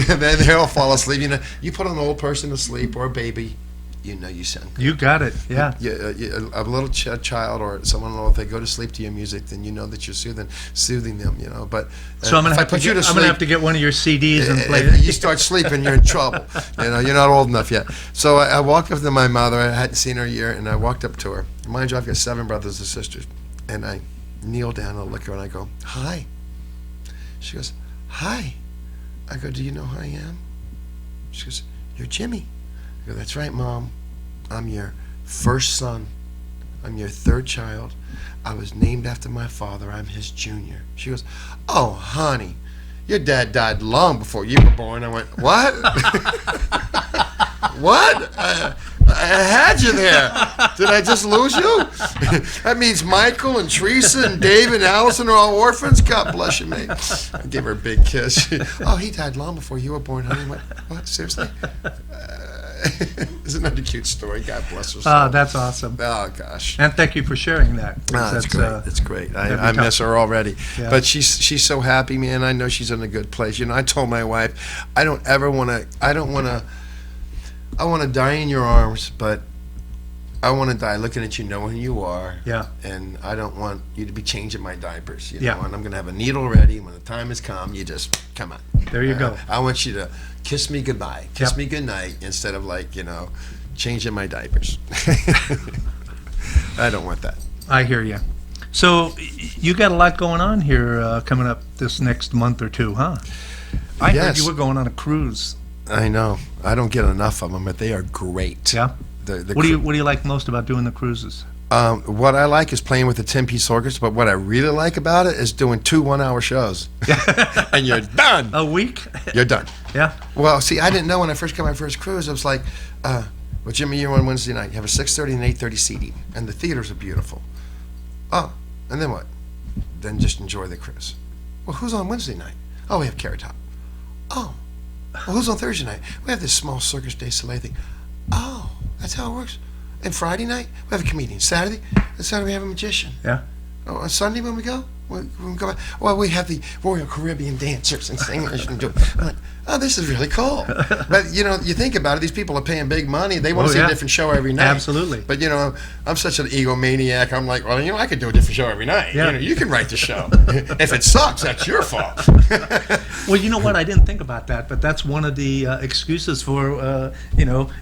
And then they all fall asleep. You put an old person to sleep or a baby, you sound good. You got it. Yeah. A little child or someone, if they go to sleep to your music, then you know that you're soothing them. But So I'm gonna have to get one of your CDs and play if it. you start sleeping, you're in trouble. You're not old enough yet. So I walked up to my mother. I hadn't seen her in a year, and I walked up to her. Mind you, I've got 7 brothers and sisters, and I kneel down and I look at her and I go, "Hi." She goes, "Hi." I go, "Do you know who I am?" She goes, "You're Jimmy." I go, "That's right, Mom. I'm your first son. I'm your 3rd child. I was named after my father. I'm his junior." She goes, "Oh, honey, your dad died long before you were born." I went, "What?" "What? I had you there. Did I just lose you?" That means Michael and Teresa and Dave and Allison are all orphans? God bless you, mate. I gave her a big kiss. "Oh, he died long before you were born, honey." I went, "What? Seriously?" Isn't that a cute story? God bless her soul. Oh, that's awesome. Oh, gosh. And thank you for sharing that. That's great. That's great. I every miss her already. Yeah. But she's so happy, man. I know she's in a good place. I told my wife, I want to die in your arms, but I want to die looking at you, knowing who you are. Yeah. And I don't want you to be changing my diapers. Yeah. And I'm going to have a needle ready. When the time has come, you just, come on. There you go. I want you to kiss me goodbye, kiss me goodnight, instead of changing my diapers. I don't want that. I hear you. So you got a lot going on here coming up this next month or two, huh? I heard Yes. you were going on a cruise. I know. I don't get enough of them, but they are great. Yeah. The What do you like most about doing the cruises? What I like is playing with the 10-piece orchestra, but what I really like about it is doing 2 one-hour shows. And you're done. A week? You're done. Yeah. Well, see, I didn't know when I first got my first cruise. I was like, well, Jimmy, you're on Wednesday night. You have a 6:30 and 8:30 seating, and the theaters are beautiful. Oh, and then what? Then just enjoy the cruise. Well, who's on Wednesday night? Oh, we have Carrot Top. Oh, well, who's on Thursday night? We have this small Circus de Soleil thing. Oh, that's how it works. And Friday night, we have a comedian. Saturday we have a magician. Yeah. Oh, on Sunday when we go? When we go back, well, we have the Royal Caribbean dancers and singers. And I'm like, oh, this is really cool. But, you think about it, these people are paying big money. They want to see a different show every night. Absolutely. But, I'm such an egomaniac. I'm like, well, I could do a different show every night. Yeah. You can write the show. If it sucks, that's your fault. Well, you know what? I didn't think about that, but that's one of the excuses for,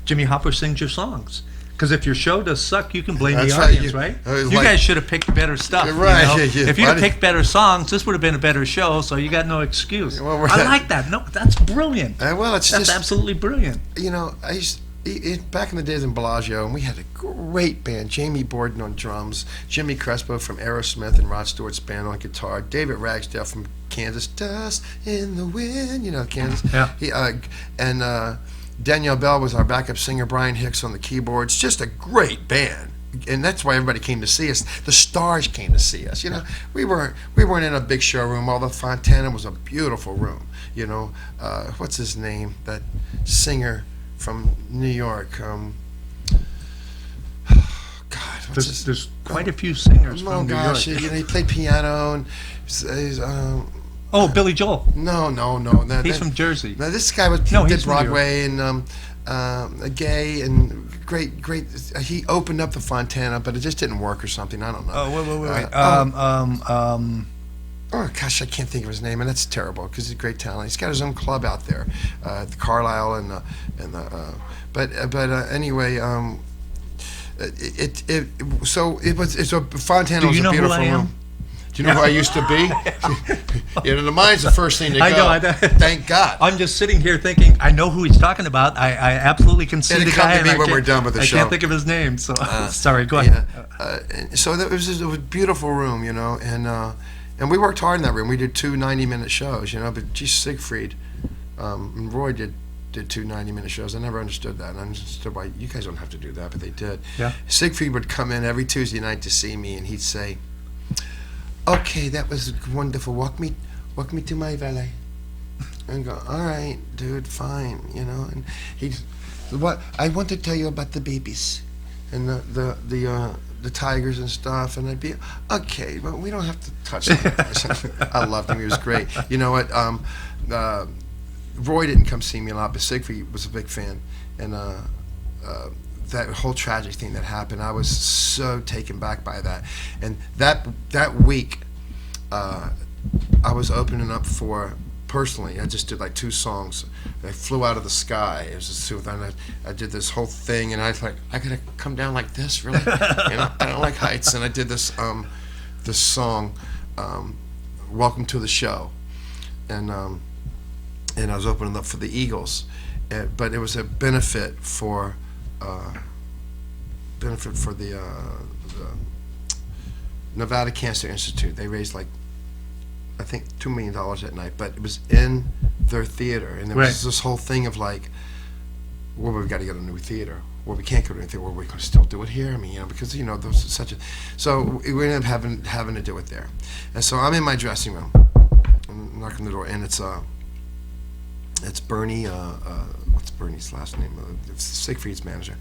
Jimmy Hopper sings your songs. Because if your show does suck, you can blame That's the right. audience, right? You You guys should have picked better stuff. Right. You know? If you had picked better songs, this would have been a better show, so you got no excuse. Well, I like that. No, that's brilliant. Well, That's absolutely brilliant. I used back in the days in Bellagio, and we had a great band. Jamie Borden on drums, Jimmy Crespo from Aerosmith and Rod Stewart's band on guitar, David Ragsdale from Kansas, Dust in the Wind, Kansas. Yeah. Danielle Bell was our backup singer, Brian Hicks on the keyboards. Just a great band. And that's why everybody came to see us. The stars came to see us. We weren't in a big showroom, although Fontana was a beautiful room. What's his name? That singer from New York. God, what's his- There's quite a few singers oh from New gosh, York. he played piano and Oh, Billy Joel. no. He's from Jersey. Now this guy was No, did he's from New York. Broadway and gay and great. He opened up the Fontana, but it just didn't work or something. I don't know. Oh, wait. Oh gosh, I can't think of his name, and that's terrible because he's a great talent. He's got his own club out there, the Carlisle and the. But anyway, it's a Fontana Do was you a know who beautiful I am? room. Do you know who I used to be? The mind's the first thing to go. I know. Thank God. I'm just sitting here thinking, I know who he's talking about. I absolutely can see It'll the come guy. to me and when we're done with the show. I can't think of his name. So sorry. Go ahead. So that was a beautiful room, and we worked hard in that room. We did 2 90-minute shows, but geez, Siegfried and Roy did 2 90-minute shows. I never understood that. And I understood why you guys don't have to do that, but they did. Yeah. Siegfried would come in every Tuesday night to see me, and he'd say, "Okay, that was wonderful. Walk me to my valet." And go, "All right, dude, fine," And he'd, "What I want to tell you about the babies and the tigers and stuff." And I'd be, "Okay, but we don't have to touch that." I loved him. He was great. You know what? Roy didn't come see me a lot, but Siegfried was a big fan, and that whole tragic thing that happened, I was so taken back by that. And that week, I was opening up for, personally, I just did like 2 songs. I flew out of the sky. It was just, I did this whole thing, and I was like, I gotta come down like this, really? I don't like heights. And I did this song, "Welcome to the Show," and I was opening up for the Eagles, but it was a benefit for the Nevada Cancer Institute. They raised I think $2 million that night, but it was in their theater, and there was this whole thing of well, we've got to get a new theater. Well, we can't go to anything. Well, we're going to still do it here. I mean, because those such a. So we ended up having to do it there, and so I'm in my dressing room, I'm knocking on the door, and it's Bernie. What's Bernie's last name? It's Siegfried's manager,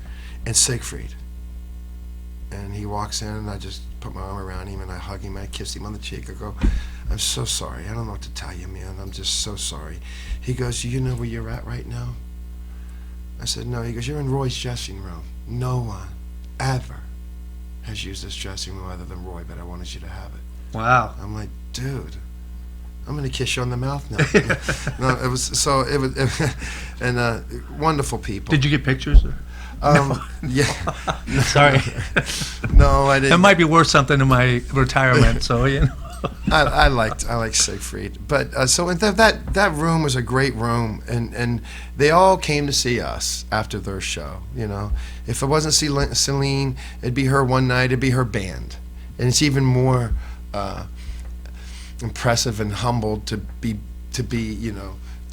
and Siegfried. And he walks in, and I just put my arm around him, and I hug him, and I kiss him on the cheek. I go, "I'm so sorry. I don't know what to tell you, man. I'm just so sorry." He goes, "You know where you're at right now?" I said, "No." He goes, "You're in Roy's dressing room. No one ever has used this dressing room other than Roy, but I wanted you to have it." Wow. I'm like, "Dude, I'm gonna kiss you on the mouth now." No, it was and wonderful people. Did you get pictures? Or? Yeah. Sorry. No, I didn't. That might be worth something in my retirement. So I liked Siegfried, but so that room was a great room, and they all came to see us after their show. If it wasn't Celine, it'd be her one night. It'd be her band, and it's even more impressive and humbled to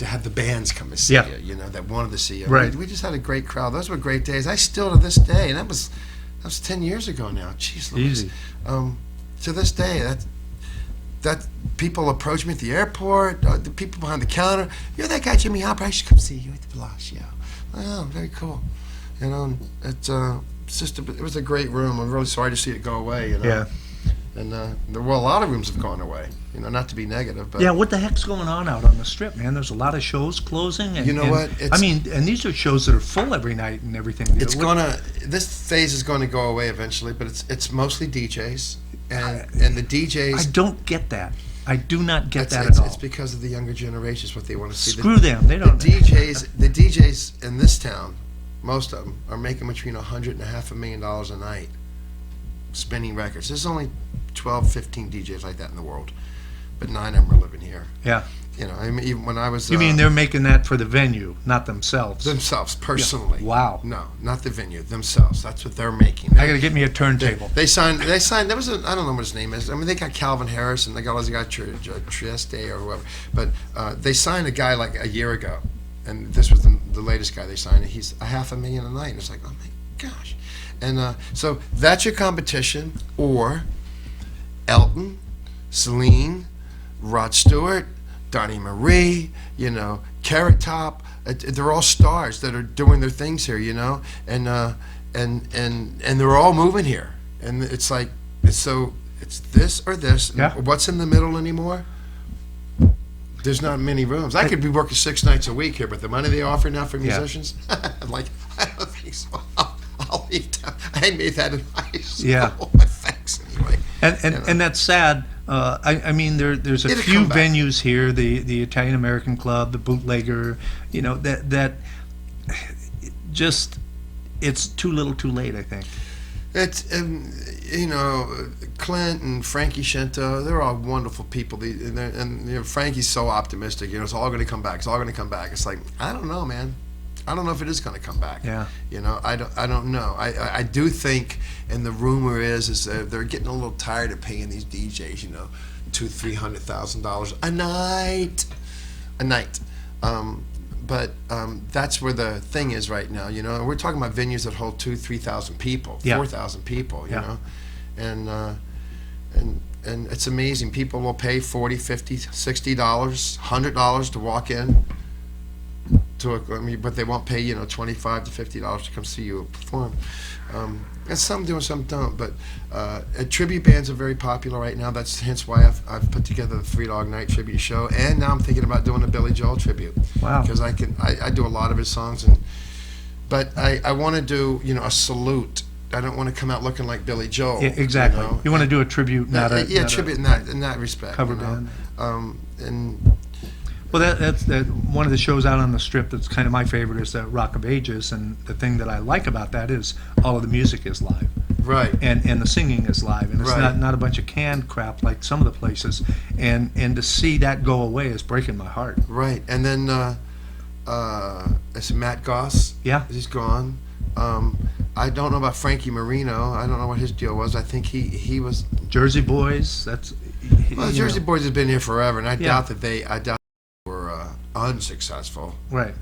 have the bands come and see you, that wanted to see you. Right. We just had a great crowd. Those were great days. I still to this day, and that was 10 years ago now. Jeez Louise. Easy. To this day, that people approach me at the airport, the people behind the counter. "You're that guy, Jimmy Hopper. I should come see you at the Bellagio." Oh, very cool. It was a great room. I'm really sorry to see it go away. Yeah. And a lot of rooms have gone away. Not to be negative, but Yeah, what the heck's going on out on the Strip, man? There's a lot of shows closing. And, You know what? and these are shows that are full every night and everything. This phase is going to go away eventually, but it's mostly DJs, and the DJs. I don't get that. I do not get that at all. It's because of the younger generations, what they want to see. Screw them. They don't. The DJs in this town, most of them are making between $100,000 and $500,000 a night, spinning records. There's only 12, 15 DJs like that in the world, but 9 of them are living here. Yeah. Even when I was. You mean they're making that for the venue, not themselves? Themselves, personally. Yeah. Wow. No, not the venue. Themselves. That's what they're making. I got to get me a turntable. They signed. There was I don't know what his name is. I mean, they got Calvin Harris and they got Trieste or whoever. But they signed a guy like a year ago, and this was the latest guy they signed. He's $500,000 a night. And it's like, oh my gosh. And so that's your competition, or Elton, Celine, Rod Stewart, Donnie Marie, you know, Carrot Top. They're all stars that are doing their things here, you know, and they're all moving here, and it's like it's this or this. Yeah. What's in the middle anymore? There's not many rooms. I could be working 6 nights a week here, but the money they offer now for musicians, I'm like, I don't think so. I'll leave town. I made that in high school. Yeah. Thanks anyway. And that's sad. I mean, there's a It'll few come back. venues here, the Italian American Club, the Bootlegger, you know, that just, it's too little too late, I think. It's you know, Clint and Frankie Scinto, they're all wonderful people. And you know, Frankie's so optimistic. You know, it's all going to come back. It's all going to come back. It's like, I don't know, man. I don't know if it is going to come back. Yeah. You know, I don't know. I do think, and the rumor is they're getting a little tired of paying these DJs, you know, $200,000-$300,000 a night. But that's where the thing is right now, you know. And we're talking about venues that hold 2,000-3,000 people, 4,000 people, you know, and it's amazing. People will pay $40, $50, $60, $100 to walk in. But they won't pay, you know, $25 to $50 to come see you perform. And some do and some don't. But tribute bands are very popular right now. That's hence why I've put together the 3 Dog Night tribute show. And now I'm thinking about doing a Billy Joel tribute. Wow. Because I do a lot of his songs, but I want to do, you know, a salute. I don't want to come out looking like Billy Joel. Yeah, exactly. You know? You want to do a tribute, not a tribute in that respect. cover you know? band. Well, that's one of the shows out on the Strip that's kind of my favorite is the Rock of Ages, and the thing that I like about that is all of the music is live. Right. And the singing is live, and it's Right. not a bunch of canned crap like some of the places. And to see that go away is breaking my heart. Right. And then it's Matt Goss. Yeah. He's gone. I don't know about Frankie Marino. I don't know what his deal was. I think he was. Jersey Boys, that's. Well, Jersey Boys has been here forever, and I Yeah. doubt that they were unsuccessful. Right.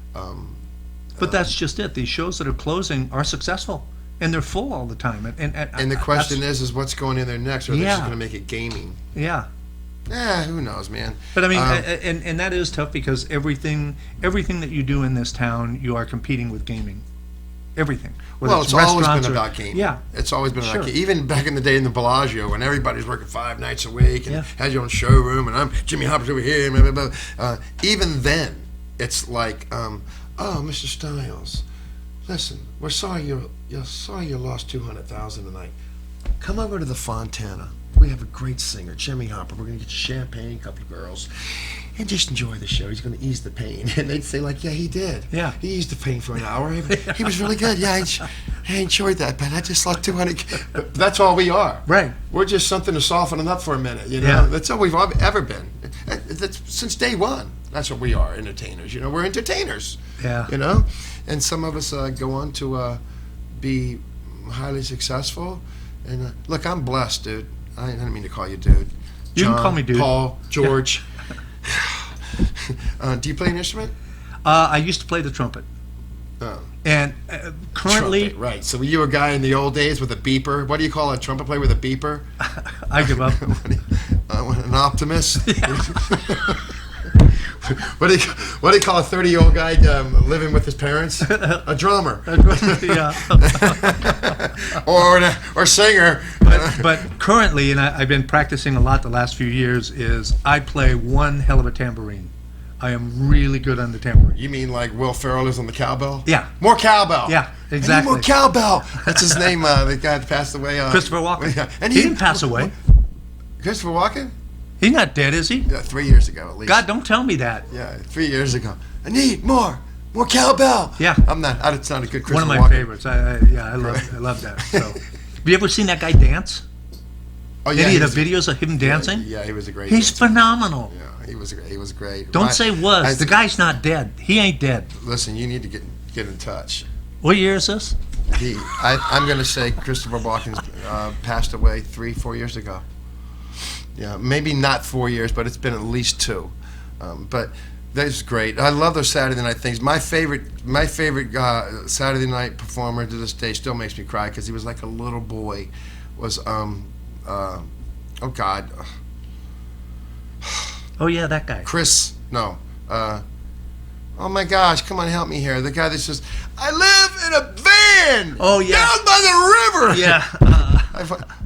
But that's just it. These shows that are closing are successful, and they're full all the time. And the question is what's going in there next? Or are they just going to make it gaming? Yeah. Who knows, man? But I mean, and that is tough because everything that you do in this town, you are competing with gaming. Everything. Whether Well, it's always restaurants been or- about gaming. Yeah. It's always been about Sure. gaming. Even back in the day in the Bellagio, when everybody's working 5 nights a week and Yeah. has your own showroom, and I'm Jimmy Hopper's over here, blah, blah, blah. Even then, it's like, oh, Mr. Styles, listen, we're sorry you lost $200,000 tonight. Come over to the Fontana. We have a great singer, Jimmy Hopper. We're going to get you champagne, a couple of girls, and just enjoy the show. He's going to ease the pain. And they'd say, like, yeah, he did. Yeah. He eased the pain for an hour. He was really good. Yeah, I enjoyed that, but I just lost 200. But that's all we are. Right. We're just something to soften them up for a minute, you know? Yeah. That's all we've ever been. That's since day one. That's what we are, entertainers. You know, we're entertainers. Yeah. You know? And some of us go on to be highly successful. And look, I'm blessed, dude. I didn't mean to call you dude. You can John, call me dude. Paul, George. Do you play an instrument? I used to play the trumpet. Oh. And currently, Trumpet, right. So were you a guy in the old days with a beeper? What do you call a trumpet player with a beeper? I give up. An optimist? What do you call a 30-year-old guy living with his parents? A drummer. Yeah. or singer. But currently, and I've been practicing a lot the last few years, is I play one hell of a tambourine. I am really good on the tambourine. You mean like Will Ferrell is on the cowbell? Yeah. More cowbell. Yeah, I need exactly. more cowbell. That's his name. The guy that passed away. Christopher Walken. Yeah. And He didn't pass away. Christopher Walken? He's not dead, is he? Yeah, 3 years ago at least. God, don't tell me that. Yeah, 3 years ago. I need more cowbell. Yeah. I'm not. It's not a good Christopher One of my Walken. favorites. I love that. So, have you ever seen that guy dance? Oh, yeah, Any he of the was- videos of him dancing? Yeah, he was a great. He's dancer. phenomenal. Yeah, he was great. Don't say was. The guy's not dead. He ain't dead. Listen, you need to get in touch. What year is this? I'm going to say Christopher Walken passed away 3-4 years ago. Yeah, maybe not 4 years, but it's been at least 2. But that's great. I love those Saturday night things. My favorite Saturday night performer to this day still makes me cry because he was like a little boy. Was Oh yeah, that guy. Chris No. Oh my gosh, come on, help me here. The guy that says, I live in a van. Oh, yeah. Down by the river. Yeah.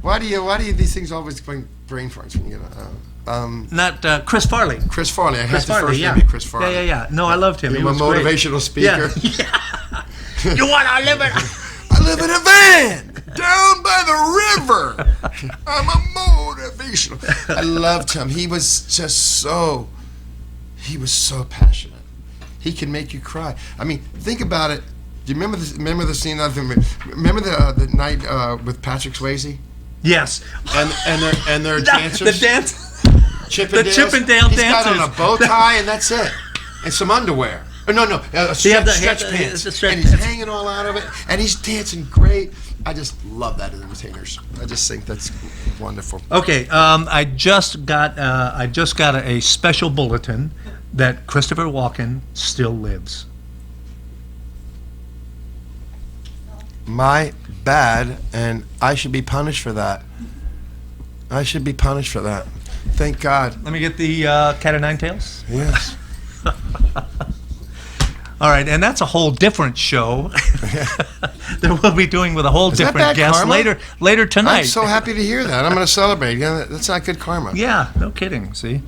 Why do you these things always bring brain farts when you Not Chris Farley. Chris Farley. I Chris had the Farley, first yeah. name be Chris Farley. Yeah. No, I loved him. He I'm a was great. motivational speaker. Yeah. You want to live in? I live in a van down by the river. I'm a motivational. I loved him. He was just so passionate. He can make you cry. I mean, think about it. Do you remember the scene? Remember the night with Patrick Swayze Yes. and their dancers. The dance. Chippendales. Chippendale He's dancers. got on a bow tie and that's it, and some underwear. No, stretch pants. And he's hanging all out of it, and he's dancing great. I just love that as entertainers. I just think that's wonderful. Okay, I just got a special bulletin that Christopher Walken still lives. My bad, and I should be punished for that. Thank God. Let me get the cat of nine tails. Yes. All right, and that's a whole different show that we'll be doing with a whole Is that different bad guest karma? later tonight. I'm so happy to hear that. I'm going to celebrate. Yeah, that's not good karma. Yeah, no kidding. See,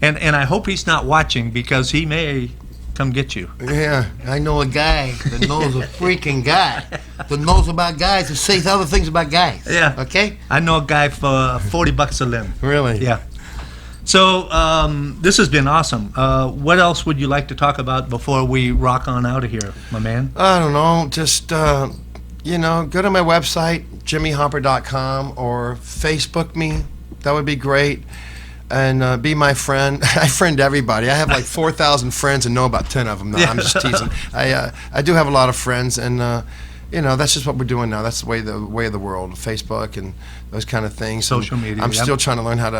and I hope he's not watching because he may come get you. Yeah, I know a guy that knows a freaking guy that knows about guys and says other things about guys. Yeah. Okay? I know a guy for $40 a limb. Really? Yeah. So this has been awesome. What else would you like to talk about before we rock on out of here, my man? I don't know. Just, go to my website, jimmyhopper.com, or Facebook me. That would be great. And be my friend. I friend everybody. I have like 4,000 friends and know about 10 of them. No, I'm just teasing. I do have a lot of friends, and that's just what we're doing now. That's the way of the world. Facebook and those kind of things. Social and media. I'm still trying to learn how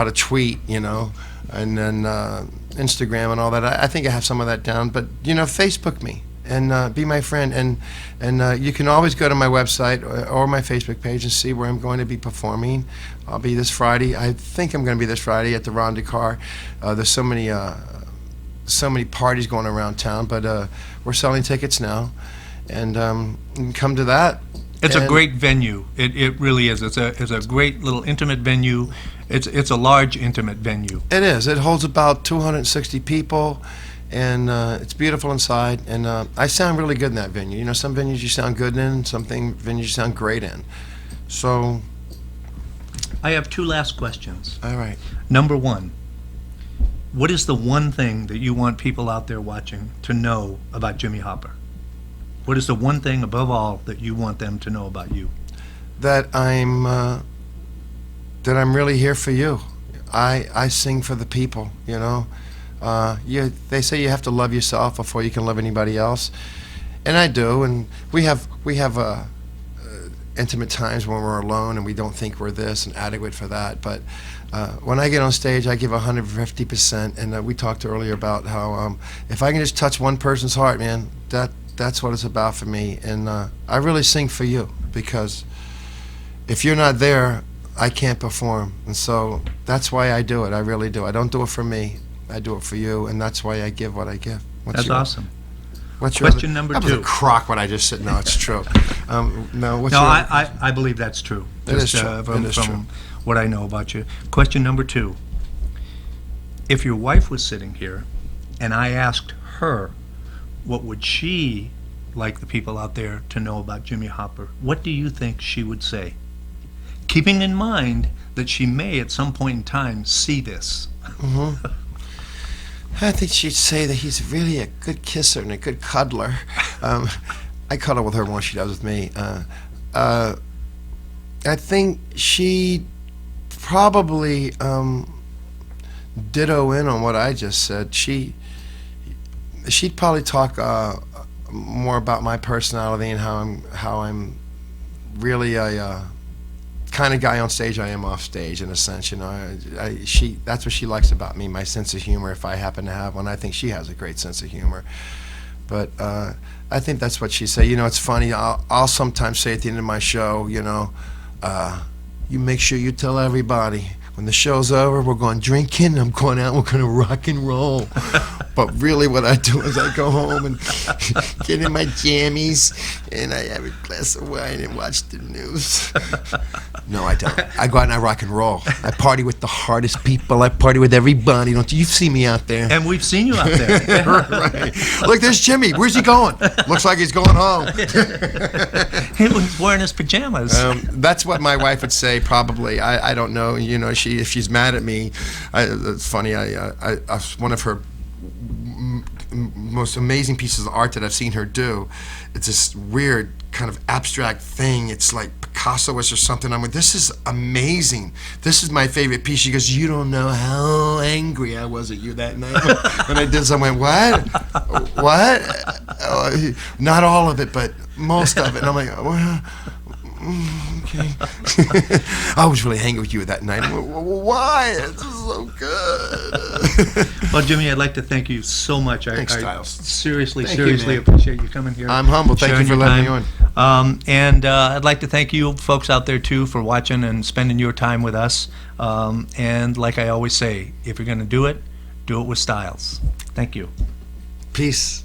to tweet, and then Instagram and all that. I think I have some of that down. But Facebook me and be my friend. And you can always go to my website or my Facebook page and see where I'm going to be performing. I'll be this Friday. I think I'm going to be this Friday at the Ron DeCar. There's so many parties going around town, but we're selling tickets now, and you can come to that. It's a great venue. It really is. It's a great little intimate venue. It's a large intimate venue. It is. It holds about 260 people, and it's beautiful inside. And I sound really good in that venue. Some venues you sound good in, some venues you sound great in. So. I have two last questions. All right. Number one, what is the one thing that you want people out there watching to know about Jimmy Hopper? What is the one thing above all that you want them to know about you? That I'm really here for you. I sing for the people. They say you have to love yourself before you can love anybody else, and I do. And we have intimate times when we're alone and we don't think we're this and adequate for that. But when I get on stage, I give 150%. And we talked earlier about how if I can just touch one person's heart, man, that's what it's about for me. And I really sing for you, because if you're not there, I can't perform. And so that's why I do it. I really do. I don't do it for me. I do it for you, and that's why I give what I give. That's awesome. What's your question number two? That was a crock what I just said. No, it's true. I believe that's true. It is true. From what I know about you. Question number two. If your wife was sitting here and I asked her, what would she like the people out there to know about Jimmy Hopper, what do you think she would say? Keeping in mind that she may at some point in time see this. Mm-hmm. I think she'd say that he's really a good kisser and a good cuddler. I cuddle with her more than she does with me. I think she'd probably ditto in on what I just said. She'd probably talk more about my personality and how I'm really a kind of guy on stage I am off stage, in a sense. That's what she likes about me, my sense of humor, if I happen to have one. I think she has a great sense of humor. But I think that's what she say. It's funny, I'll sometimes say at the end of my show, you make sure you tell everybody when the show's over, we're going drinking. I'm going out. We're going to rock and roll. But really, what I do is I go home and get in my jammies, and I have a glass of wine and watch the news. No, I don't. I go out and I rock and roll. I party with the hardest people. I party with everybody. Don't you see me out there? And we've seen you out there. Right. Look, there's Jimmy. Where's he going? Looks like he's going home. He was wearing his pajamas. That's what my wife would say, probably. I don't know. You know, if she's mad at me, it's funny. One of her most amazing pieces of art that I've seen her do. It's this weird kind of abstract thing. It's like Picasso-ish or something. I'm like, this is amazing. This is my favorite piece. She goes, you don't know how angry I was at you that night when I did this. I went, what? What? Not all of it, but most of it. And I'm like, well, okay. I was really angry with you that night. Why? This is so good. Well, Jimmy, I'd like to thank you so much. Thanks, I Styles. seriously Thank you, seriously man. appreciate you coming here. I'm humble. Thank you sharing for your letting time. me on. And I'd like to thank you folks out there, too, for watching and spending your time with us. And like I always say, if you're going to do it with styles. Thank you. Peace.